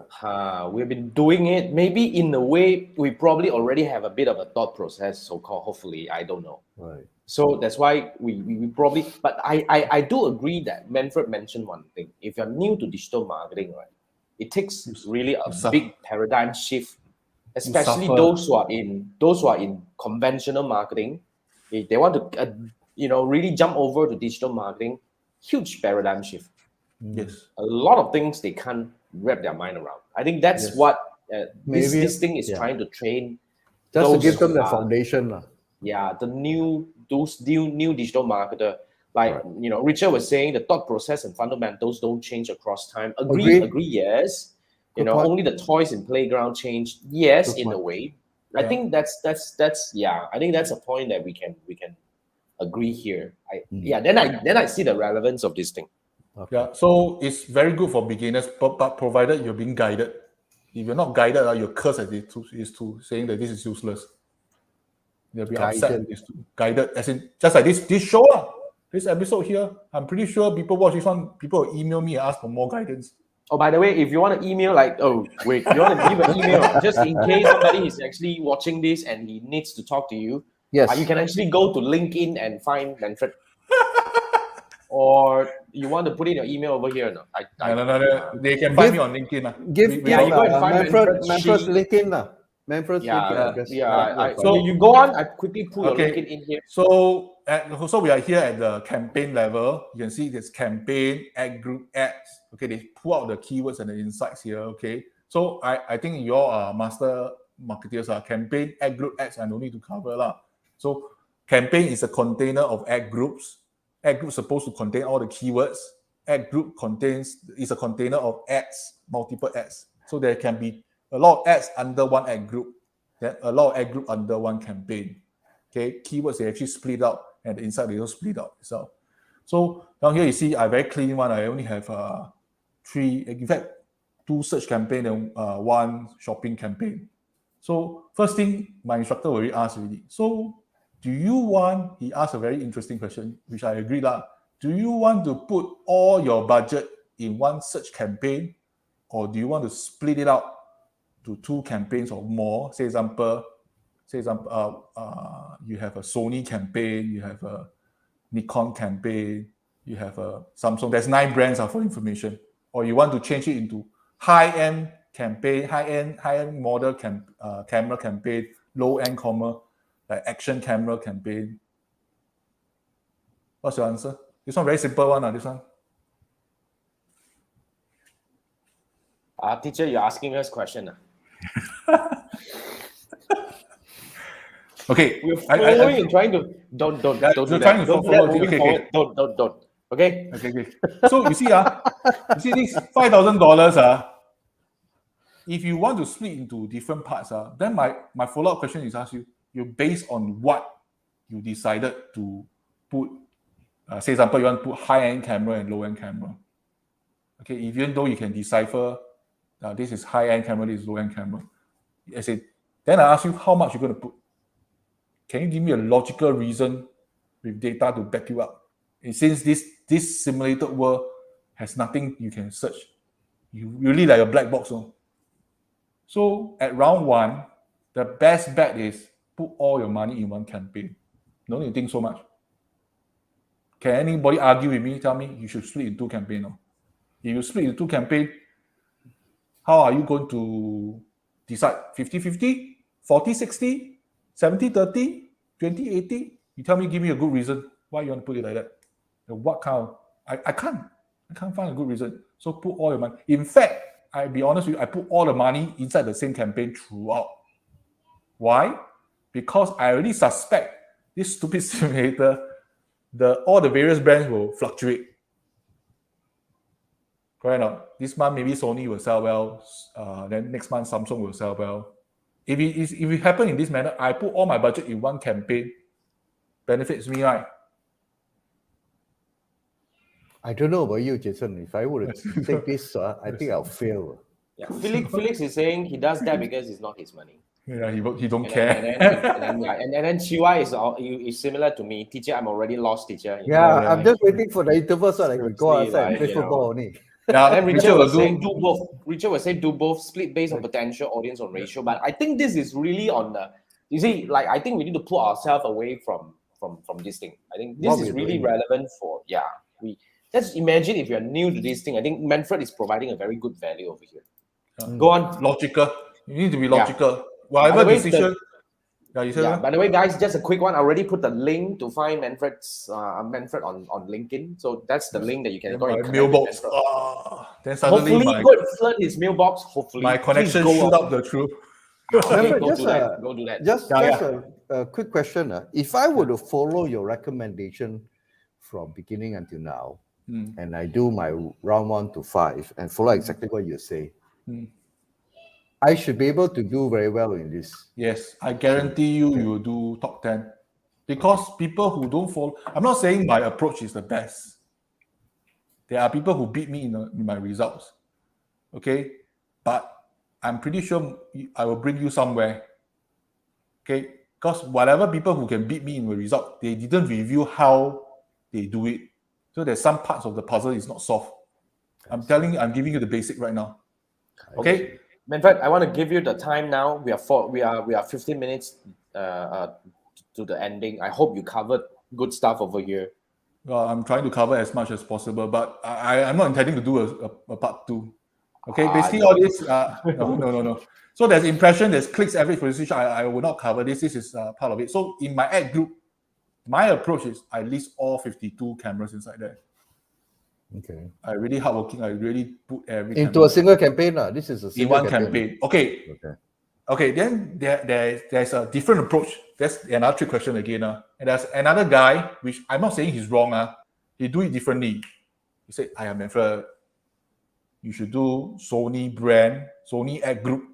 We've been doing it. Maybe in a way, we probably already have a bit of a thought process, so-called, hopefully, I don't know. Right. So that's why we probably, but I do agree that Manfred mentioned one thing. If you're new to digital marketing, right, it takes really a big paradigm shift, especially those who are in conventional marketing. If they want to, really jump over to digital marketing, huge paradigm shift. Yes, a lot of things they can't wrap their mind around. I think that's what this thing is trying to train. Just to give them the foundation. Yeah, those new digital marketer. Like Richard was saying, the thought process and fundamentals don't change across time. Agree. Yes. Only the toys in playground change. Yes, in a way. I think that's I think that's a point that we can agree here. Then I see the relevance of this thing. Okay. Yeah, so it's very good for beginners, but provided you're being guided. If you're not guided, you're cursed at it is to saying that this is useless. They'll be upset at this too. Guided, as in just like this show, this episode here. I'm pretty sure people watch this one, people will email me and ask for more guidance. Oh, by the way, if you want to email, you want to give an email just in case somebody is actually watching this and he needs to talk to you. Yes, you can actually go to LinkedIn and find Manfred. or you want to put in your email over here? No, no. They can find me on LinkedIn. Give you go and find Manfred's LinkedIn. Manfred's yeah, LinkedIn. yeah. So you go on. I quickly pull your LinkedIn in here. So we are here at the campaign level. You can see this campaign, ad group, ads. Okay, they pull out the keywords and the insights here. Okay, so I think your master marketeers are campaign, ad group, ads. I don't need to cover lah. So campaign is a container of ad groups. Ad group is supposed to contain all the keywords. Ad group is a container of ads, multiple ads. So there can be a lot of ads under one ad group, then a lot of ad group under one campaign. Okay, keywords they actually split out, and the inside they also split out itself. So down here you see I very clean one. I only have 3, in fact, 2 search campaign and 1 shopping campaign. So first thing my instructor already asked already. So do you want? He asked a very interesting question, which I agree lah. Do you want to put all your budget in one search campaign, or do you want to split it out to 2 campaigns or more? Say example, you have a Sony campaign, you have a Nikon campaign, you have a Samsung. There's 9 brands for information. Or you want to change it into high-end campaign, high-end model camera campaign, low-end like action camera campaign. What's your answer? This one very simple one. This one. Teacher, you're asking us question. Okay, we're following and trying to don't do that. Don't Okay. So you see, this $5,000. If you want to split into different parts, then my follow-up question is ask you based on what you decided to put. Say example, you want to put high-end camera and low-end camera. Okay, even though you can decipher this is high-end camera, this is low-end camera. Then I ask you how much you're going to put. Can you give me a logical reason with data to back you up? And since this simulated world has nothing you can search, you really like a black box. So at round 1, the best bet is put all your money in one campaign. No need to think so much. Can anybody argue with me? Tell me you should split in 2 campaigns. If you split in 2 campaigns, how are you going to decide? 50-50, 40-60, 70-30, 20-80? You tell me, give me a good reason why you want to put it like that. What kind of, I can't find a good reason. So put all your money. In fact, I'll be honest with you, I put all the money inside the same campaign throughout. Why? Because I already suspect this stupid simulator, all the various brands will fluctuate. Correct or not? This month maybe Sony will sell well, then next month Samsung will sell well. If it happens in this manner, I put all my budget in one campaign, benefits me, right? I don't know about you, Jason. If I were to take this, I think I'll fail. Yeah, Felix is saying he does that because it's not his money. Yeah, he don't care. And then Chiwa is similar to me. Teacher, I'm already lost, teacher. I'm just waiting for the interval so I can go outside and play football only. Yeah, then Richard will say do both. Richard will say do both, split based on potential audience on ratio. But I think this is really on the. You see, like I think we need to pull ourselves away from this thing. I think this is really relevant for Let's imagine if you're new to this thing. I think Manfred is providing a very good value over here. Go on. Logical. You need to be logical. Whatever decision. By the way, guys, just a quick one. I already put the link to find Manfred on LinkedIn. So that's the link that you can go and mailbox. Then suddenly hopefully go flood his mailbox. Hopefully my connection shoot up the truth. Okay, go do that. Just a quick question. If I were to follow your recommendation from beginning until now, and I do my round 1 to 5 and follow exactly what you say, I should be able to do very well in this. Yes, I guarantee you will do top 10. Because people who don't follow, I'm not saying my approach is the best. There are people who beat me in my results. Okay? But I'm pretty sure I will bring you somewhere. Okay? Because whatever people who can beat me in the result, they didn't review how they do it. So there's some parts of the puzzle is not solved. I'm giving you the basic right now. Okay? Manfred, I want to give you the time now. We are 15 minutes to the ending. I hope you covered good stuff over here. I'm trying to cover as much as possible, but I'm not intending to do a part 2. Okay, basically no. all this, no. So there's impression, there's clicks, average position. I will not cover this. This is part of it. So in my ad group, my approach is I list all 52 cameras inside there. Okay. I really hardworking. I really put every into camera a single campaign. This is a in single one campaign. Okay. Then there's a different approach. That's another trick question again. And there's another guy, which I'm not saying he's wrong. He do it differently. He said, I am Manfred. You should do Sony brand, Sony ad group.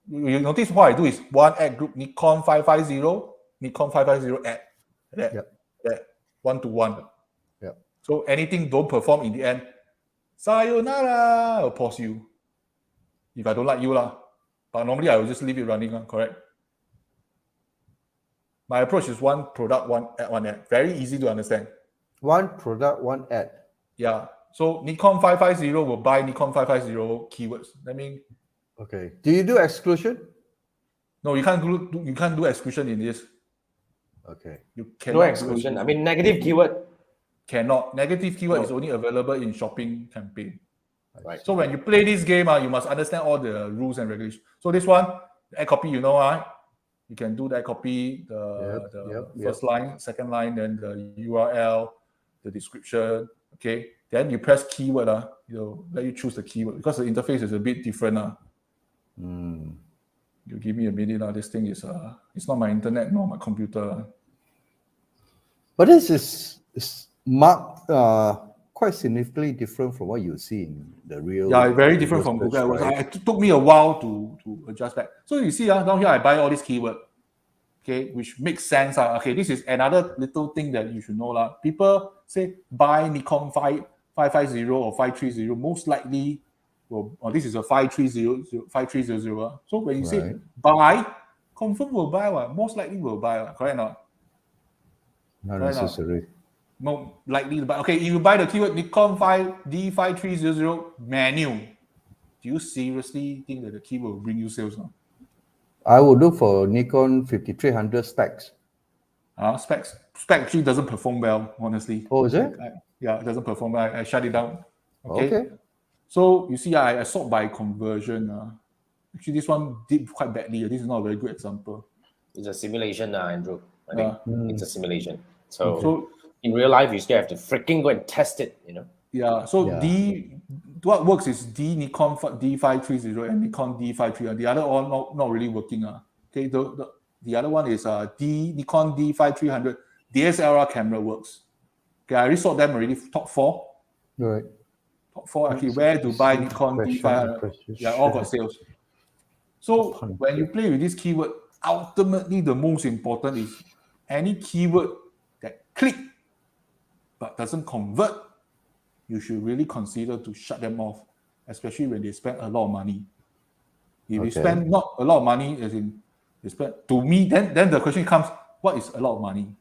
You notice what I do is one ad group, Nikon 550 ad. That 1-to-1. Yep. So anything don't perform in the end, sayonara, I'll pause you. If I don't like you lah. But normally I will just leave it running, correct? My approach is one product, one ad. Very easy to understand. One product, one ad. Yeah. So Nikon 550 will buy Nikon 550 keywords. Okay. Do you do exclusion? No, you can't do exclusion in this. Okay. You No cannot exclusion. I mean, negative keyword. Cannot. Negative keyword is only available in shopping campaign. Right. So when you play this game, you must understand all the rules and regulations. So this one, the ad copy, right? You can do that copy, the first line, second line, then the URL, the description. Okay. Then you press keyword. Let you choose the keyword because the interface is a bit different. You give me a minute. This thing is it's not my internet, nor my computer. But this is marked quite significantly different from what you see in the real. Yeah, very different from Google. Right? It took me a while to adjust back. So you see, down here I buy all these keywords, okay, which makes sense. Okay, this is another little thing that you should know. People say buy Nikon 550 or 530, most likely, this is a 5300. So when you say buy, confirm will buy, most likely will buy, correct or not? Not necessary. More likely to buy. Okay, if you buy the keyword Nikon D5300 manual, do you seriously think that the keyword will bring you sales? I would look for Nikon 5300 specs. Spec actually doesn't perform well, honestly. Oh, is it? It doesn't perform well. I shut it down. Okay. So you see, I sort by conversion. Actually, this one did quite badly. This is not a very good example. It's a simulation, Andrew. I think it's a simulation. So in real life, you still have to freaking go and test it, Yeah. So what works is Nikon D530 and Nikon D530. The other all not really working. Okay. The other one is Nikon D5300 DSLR camera works. Okay, I already saw them already. Top 4. Right. Top 4. Okay, where to buy Nikon D500? Yeah, all got sales. So when you play with this keyword, ultimately the most important is any keyword that click but doesn't convert, you should really consider to shut them off, especially when they spend a lot of money. If you spend not a lot of money, as in they spend, to me, then the question comes, what is a lot of money?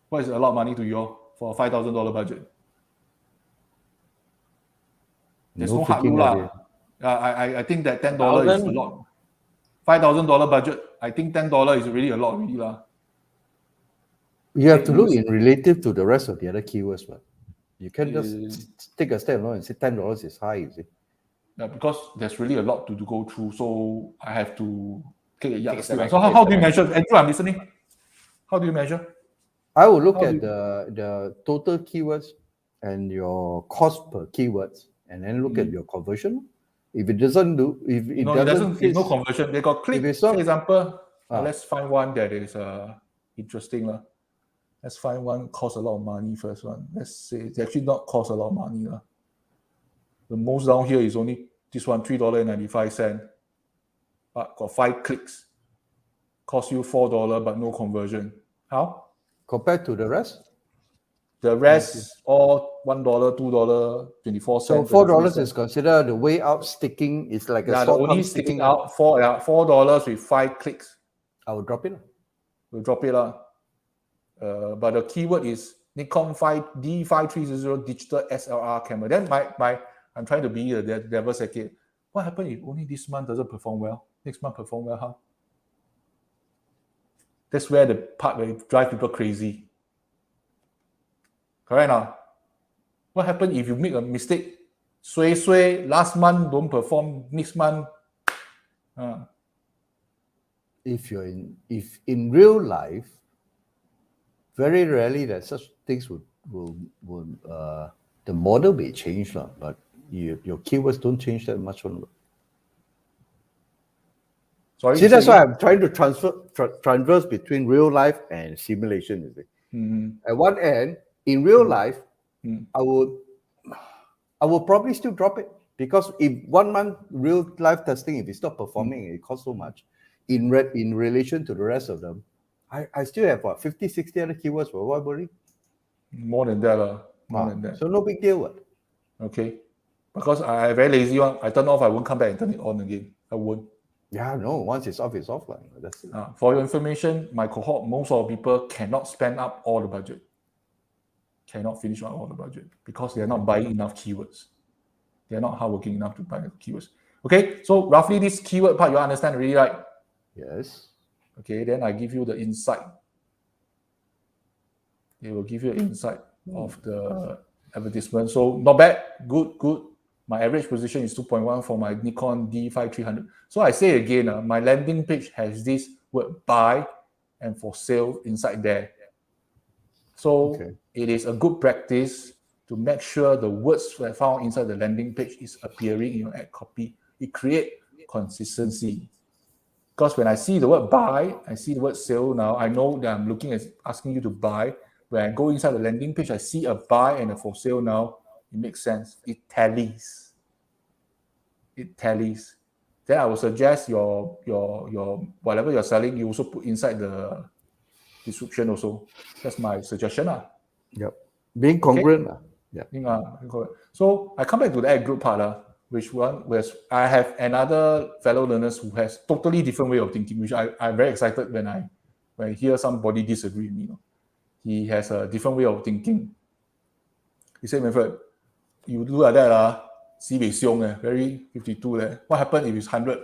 What is a lot of money to you for a $5,000 budget? There's no hard rule. I think that $10 is a lot. $5,000 budget, I think $10 is really a lot already. You have to look in relative to the rest of the other keywords. But you can't just take a step along and say $10 is high, you see. Yeah, because there's really a lot to go through. So I have to take a yardstick. So how do you measure? Andrew, I'm listening. How do you measure? I will look at the total keywords and your cost per keywords, and then look at your conversion. If it doesn't do, if it doesn't, no conversion. They got click. For example, let's find one that is interesting. Let's find one cost a lot of money first one. Let's say it's actually not cost a lot of money. The most down here is only this one, $3.95. But got 5 clicks. Cost you $4, but no conversion. How? Compared to the rest? The rest all $1, $2, 24 cents. So $4 is considered the way out sticking. It's like a short only sticking out $4 with 5 clicks. I will drop it. We'll drop it. But the keyword is Nikon D530 digital SLR camera. Then I'm trying to be the devil's advocate. What happens if only this month doesn't perform well? Next month perform well, how? That's where the part where it drives people crazy. Correct now. What happens if you make a mistake? Sway, last month don't perform, next month. If in real life, very rarely that such things would the model may change, but your keywords don't change that much. Sorry, see, that's why I'm trying to transverse between real life and simulation. You see, at one end, in real life, I would probably still drop it, because if 1 month real life testing, if it's not performing, it costs so much. In relation to the rest of them, I still have 50, 60 other keywords. Why worry? More than that, more than that. So no big deal. What? Okay, because I very lazy one. I turn off, I won't come back and turn it on again. I won't. Yeah, no. Once it's off, it's offline. That's it. For your information, my cohort, most of the people cannot spend up all the budget. Cannot finish all the budget because they are not buying enough keywords. They are not hardworking enough to buy the keywords. Okay, so roughly this keyword part you understand really, right? Yes. Okay, then I give you the insight. It will give you an insight of the advertisement. So not bad, good. My average position is 2.1 for my Nikon D5300. So I say again, my landing page has this word buy and for sale inside there. So it is a good practice to make sure the words that are found inside the landing page is appearing in your ad copy. It creates consistency. Because when I see the word buy, I see the word sale now, I know that I'm looking at asking you to buy. When I go inside the landing page, I see a buy and a for sale now. It makes sense. It tallies. Then I would suggest your whatever you're selling, you also put inside the description also. That's my suggestion. Yep. Being congruent. Okay? Yeah. So I come back to the ad group part, which I have another fellow learners who has totally different way of thinking, which I'm very excited when I hear somebody disagree with me. He has a different way of thinking. He said, Manfred, you do like that, sibei xiong, very 52. What happened if it's 100?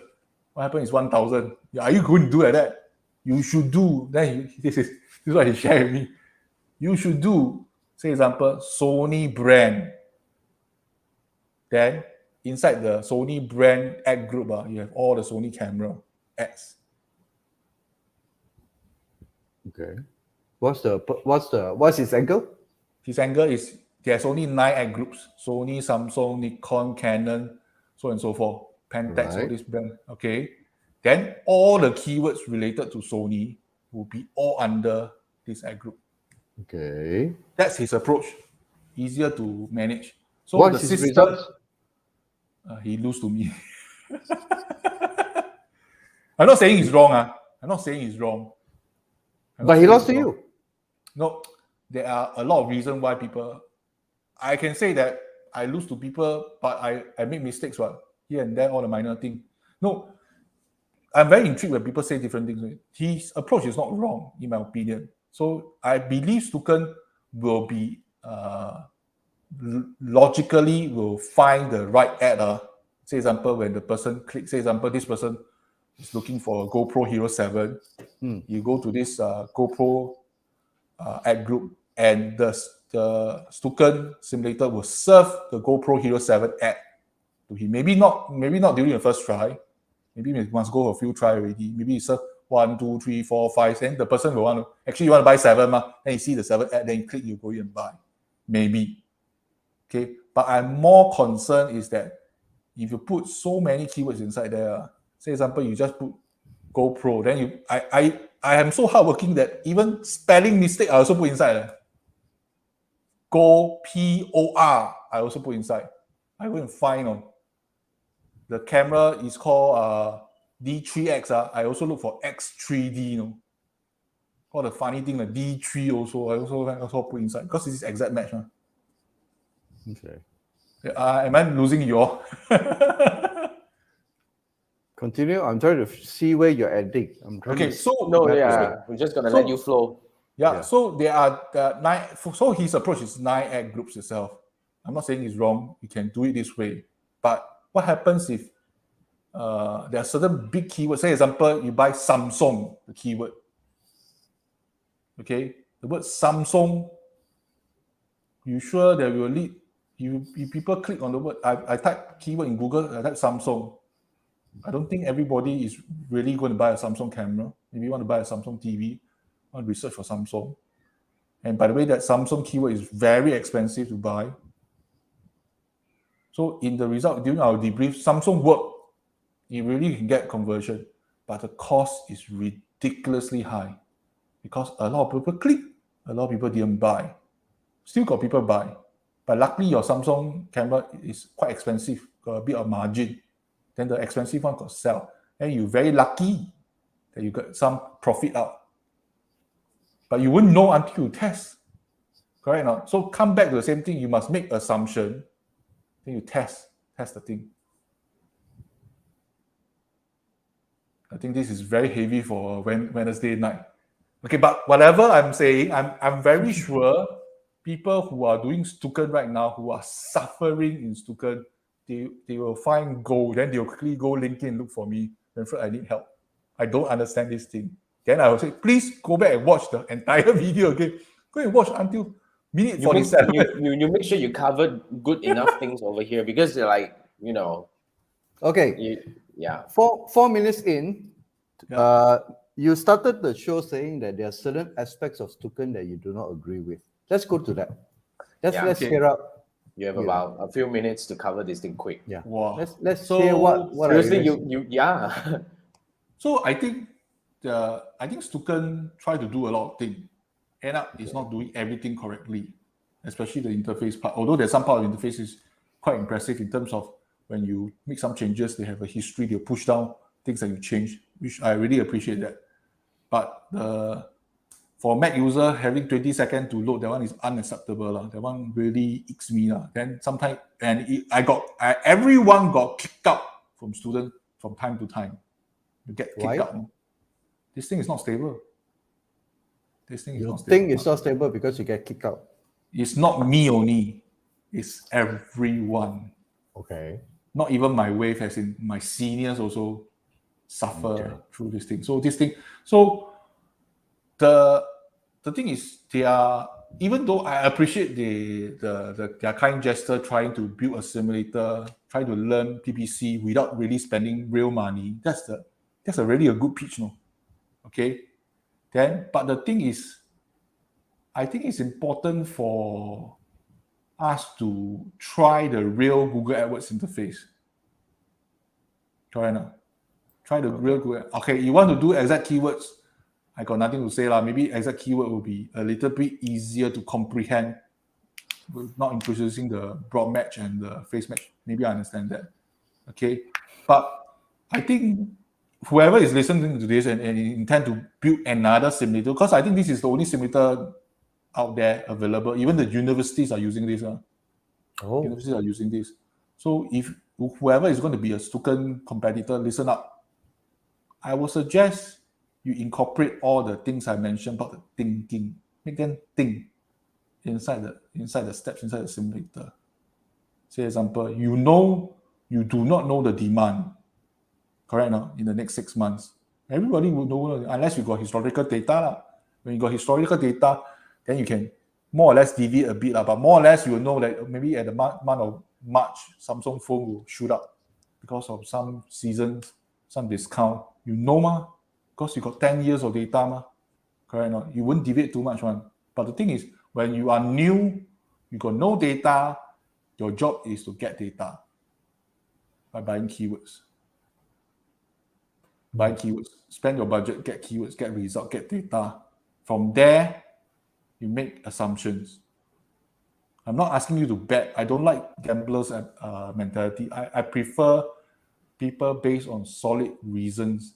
What happened if it's 1,000? Are you going to do like that? You should do. Then this is what he shared with me. You should do, say example, Sony brand. Then inside the Sony brand ad group, you have all the Sony camera ads. Okay. What's his angle? His angle is there's only 9 ad groups: Sony, Samsung, Nikon, Canon, so on and so forth. Pentax, all this brand. Okay. Then all the keywords related to Sony will be all under this ad group. Okay. That's his approach. Easier to manage. So what's the his system, results? He lose to me. I'm not saying he's wrong. I'm not saying he's wrong. But he lost to you. No, there are a lot of reasons why people. I can say that I lose to people, but I make mistakes, here and there, all the minor things. No, I'm very intrigued when people say different things. His approach is not wrong, in my opinion. So I believe Stukent will be logically will find the right ad. Say example, when the person clicks, say example, this person is looking for a GoPro Hero 7. You go to this GoPro ad group, and the Stukent simulator will serve the GoPro Hero 7 ad to him. Maybe not during the first try. Maybe he must go a few try already. Maybe he serve 1, 2, 3, 4, 5. Then the person will want to actually you want to buy 7, then you see the 7 ad, then you click, you go in and buy. Maybe. Okay. But I'm more concerned is that if you put so many keywords inside there, say example, you just put GoPro, then I am so hardworking that even spelling mistake I also put inside. Go P-O-R, I also put inside. I go and find the camera is called D3X. I also look for X3D. All the funny thing, the D3 also, I also put inside because this is exact match. Okay. Am I losing you all? Continue. I'm trying to see where you're ending. Okay, so we're just gonna let you flow. Yeah, so there are 9. So his approach is 9 ad groups itself. I'm not saying it's wrong. You can do it this way. But what happens if there are certain big keywords? Say example, you buy Samsung, the keyword. Okay, the word Samsung you sure that will lead you? If people click on the word, I type keyword in Google, I type Samsung. I don't think everybody is really going to buy a Samsung camera. Maybe you want to buy a Samsung TV, want to research for Samsung. And by the way, that Samsung keyword is very expensive to buy. So in the result, during our debrief, Samsung work, you really can get conversion, but the cost is ridiculously high because a lot of people click, a lot of people didn't buy. Still got people buy, but luckily your Samsung camera is quite expensive, got a bit of margin. Then the expensive one got sell, and you're very lucky that you got some profit out. But you wouldn't know until you test, correct or not? So come back to the same thing. You must make assumption, then you test the thing. I think this is very heavy for Wednesday night. Okay, but whatever I'm saying, I'm very sure people who are doing Stukent right now, who are suffering in Stukent, they will find gold. Then they'll quickly go LinkedIn and look for me. Manfred, I need help. I don't understand this thing. Then I will say, please go back and watch the entire video again. Go and watch until minute 47. You make sure you covered good enough things over here because they're like, Okay. Yeah. 4 minutes in, you started the show saying that there are certain aspects of Stukent that you do not agree with. Let's go to that. Let's hear out. You have about a few minutes to cover this thing quick. Yeah. Wow. Let's hear what seriously you. So I think Stukent try to do a lot of things. End up it's not doing everything correctly, especially the interface part. Although there's some part of the interface is quite impressive in terms of when you make some changes, they have a history, they'll push down things that you change, which I really appreciate that. But for Mac user, having 20 seconds to load, that one is unacceptable. That one really icks me. Then sometimes, everyone got kicked out from Stukent from time to time. You get kicked out. This thing is not stable. This thing is not stable. You think it's not stable because you get kicked out? It's not me only. It's everyone. Okay. Not even my wave, as in my seniors also suffer through this thing. So the thing is, they are, even though I appreciate their kind gesture trying to build a simulator, try to learn PPC without really spending real money, that's really a good pitch, no? Okay. Then, but the thing is, I think it's important for us to try the real Google AdWords interface. Try now. Try the real Google. Okay, you want to do exact keywords? I got nothing to say lah. Maybe exact keyword will be a little bit easier to comprehend, not introducing the broad match and the face match. Maybe I understand that. Okay, but I think whoever is listening to this and intend to build another simulator, because I think this is the only simulator out there available. Even the universities are using this. Universities are using this. So if whoever is going to be a Stukent competitor, listen up. I would suggest you incorporate all the things I mentioned about the thinking. Make them think inside the steps, inside the simulator. Say example, you do not know the demand. Correct now? In the next 6 months. Everybody will know unless you got historical data. When you got historical data, then you can more or less deviate a bit, but more or less you will know that maybe at the month of March, Samsung phone will shoot up because of some seasons, some discount. You know, because you got 10 years of data, correct? Not? You wouldn't deviate too much, one. But the thing is, when you are new, you got no data, your job is to get data by buying keywords. Buy keywords, spend your budget, get keywords, get results, get data. From there, you make assumptions. I'm not asking you to bet. I don't like gamblers' mentality. I prefer people based on solid reasons.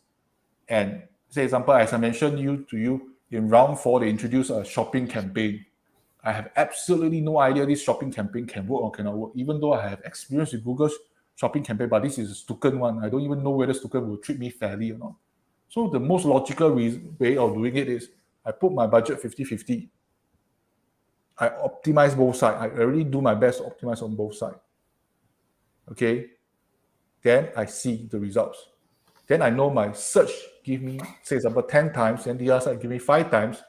And say example, as I mentioned to you, in round 4, they introduced a shopping campaign. I have absolutely no idea this shopping campaign can work or cannot work, even though I have experience with Google's shopping campaign, but this is a Stukent one. I don't even know whether Stukent will treat me fairly or not. So the most logical way of doing it is I put my budget 50-50. I optimize both sides. I really do my best to optimize on both sides. Okay? Then I see the results. Then I know my search give me, say example, 10 times, and the other side give me 5 times.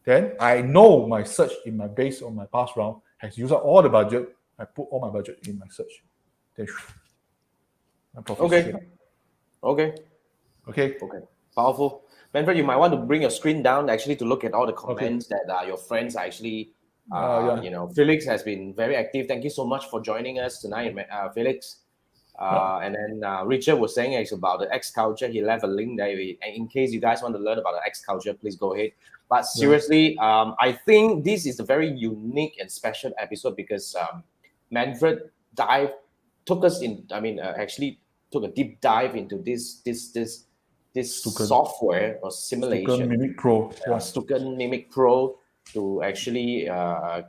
Then I know my search based on my past round has used up all the budget. I put all my budget in my search. Then my profit straight up. Okay. Powerful. Manfred, you might want to bring your screen down actually to look at all the comments that your friends are actually. Felix has been very active. Thank you so much for joining us tonight, Felix. And then Richard was saying it's about the X culture. He left a link there. In case you guys want to learn about the X culture, please go ahead. But seriously, I think this is a very unique and special episode because Manfred took us in. Actually took a deep dive into this software or simulation. Stukent Mimic Pro. Stukent Mimic Pro to actually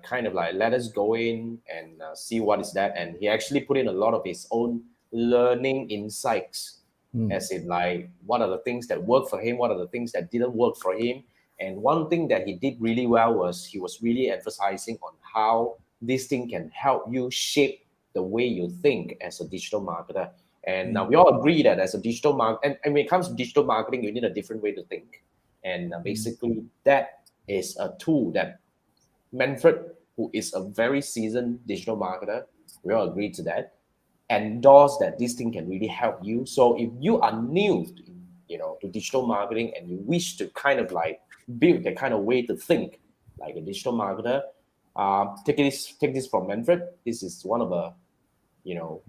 kind of like let us go in and see what is that. And he actually put in a lot of his own learning insights, as in like what are the things that worked for him, what are the things that didn't work for him. And one thing that he did really well was he was really emphasizing on how this thing can help you shape the way you think as a digital marketer. And now we all agree that as a digital marketer, and when it comes to digital marketing, you need a different way to think. And basically that is a tool that Manfred, who is a very seasoned digital marketer, we all agree to that, endorse that this thing can really help you. So if you are new, to digital marketing and you wish to kind of like build that kind of way to think like a digital marketer, take this from Manfred. This is one of the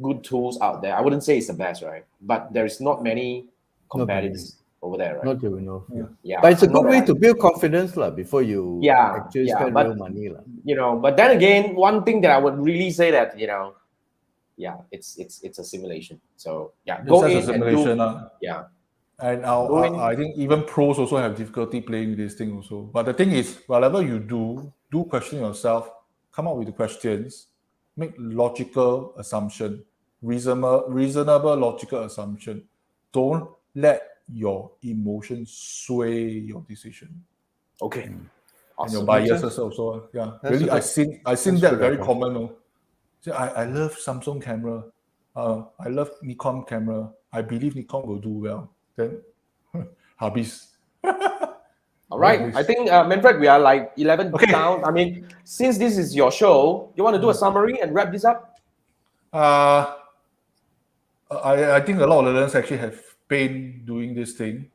good tools out there. I wouldn't say it's the best, right? But there is not many competitors over there, right? Not that we know. Yeah. But it's a good way to build confidence before you actually spend real money. But then again, one thing that I would really say that, it's a simulation. So go in a simulation. And I think even pros also have difficulty playing with this thing also. But the thing is, whatever you do question yourself, come up with the questions, make logical assumption, reasonable logical assumption. Don't let your emotions sway your decision. Okay. And your biases also. Really, I seen that very common. I love Samsung camera. I love Nikon camera. I believe Nikon will do well. Then, habis. All right. I think, Manfred, we are like 11 down. I mean, since this is your show, you want to do a summary and wrap this up? I think a lot of learners actually have pain doing this thing.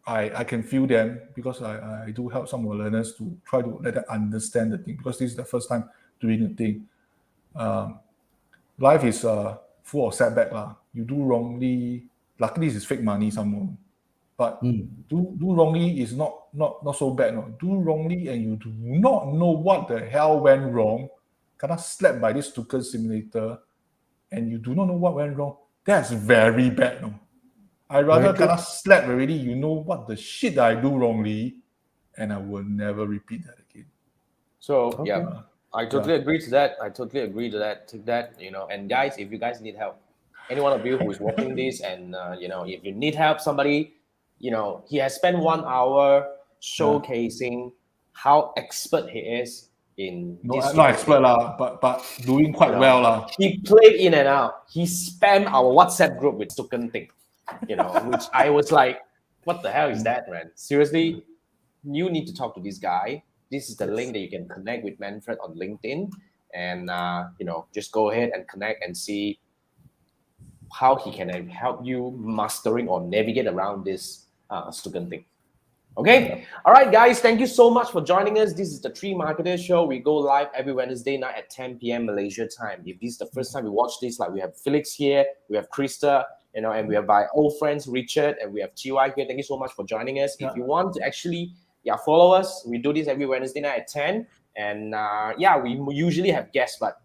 I can feel them because I do help some of the learners to try to let them understand the thing because this is the first time doing the thing. Life is full of setback. You do wrongly. Luckily, this is fake money someone. But do wrongly is not so bad. No. Do wrongly and you do not know what the hell went wrong. Got slapped by this Stukent simulator and you do not know what went wrong. That's very bad. No. I rather got slapped already. You know what the shit I do wrongly, and I will never repeat that again. So I totally agree to that. Take that. And guys, if you guys need help, any one of you who is watching this, and if you need help, somebody, he has spent 1 hour showcasing how expert he is in this. Not expert but doing quite well He played in and out. He spammed our WhatsApp group with Stukent thing, which I was like, what the hell is that, man? Seriously, you need to talk to this guy. This is the link that you can connect with Manfred on LinkedIn, and just go ahead and connect and see how he can help you mastering or navigate around this Stukent thing. Okay. All right, guys. Thank you so much for joining us. This is the Three Marketers Show. We go live every Wednesday night at 10 p.m. Malaysia time. If this is the first time you watch this, like we have Felix here, we have Krista, and we have my old friends Richard, and we have TY here. Thank you so much for joining us. If you want to actually follow us, we do this every Wednesday night at 10. And we usually have guests, but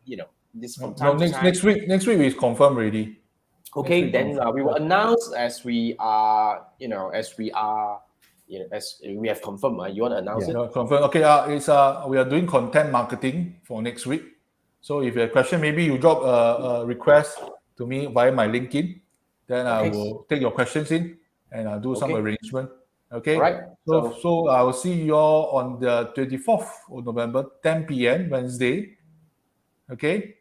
this from time to time. Next week is confirmed already. Okay, then we will announce as we have confirmed. You want to announce it? Confirm. Okay. We are doing content marketing for next week. So if you have a question, maybe you drop a request to me via my LinkedIn. Then I will take your questions in and I'll do some arrangement. Okay. All right. So I will see you all on the 24th of November, 10 p.m. Wednesday. Okay.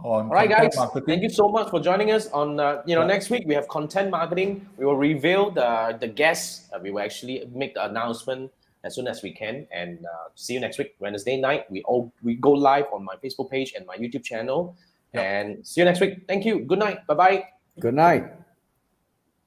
All right, guys. Marketing. Thank you so much for joining us. On next week we have content marketing. We will reveal the guests. We will actually make the announcement as soon as we can. And see you next week, Wednesday night. We go live on my Facebook page and my YouTube channel. And see you next week. Thank you. Good night. Bye-bye. Good night.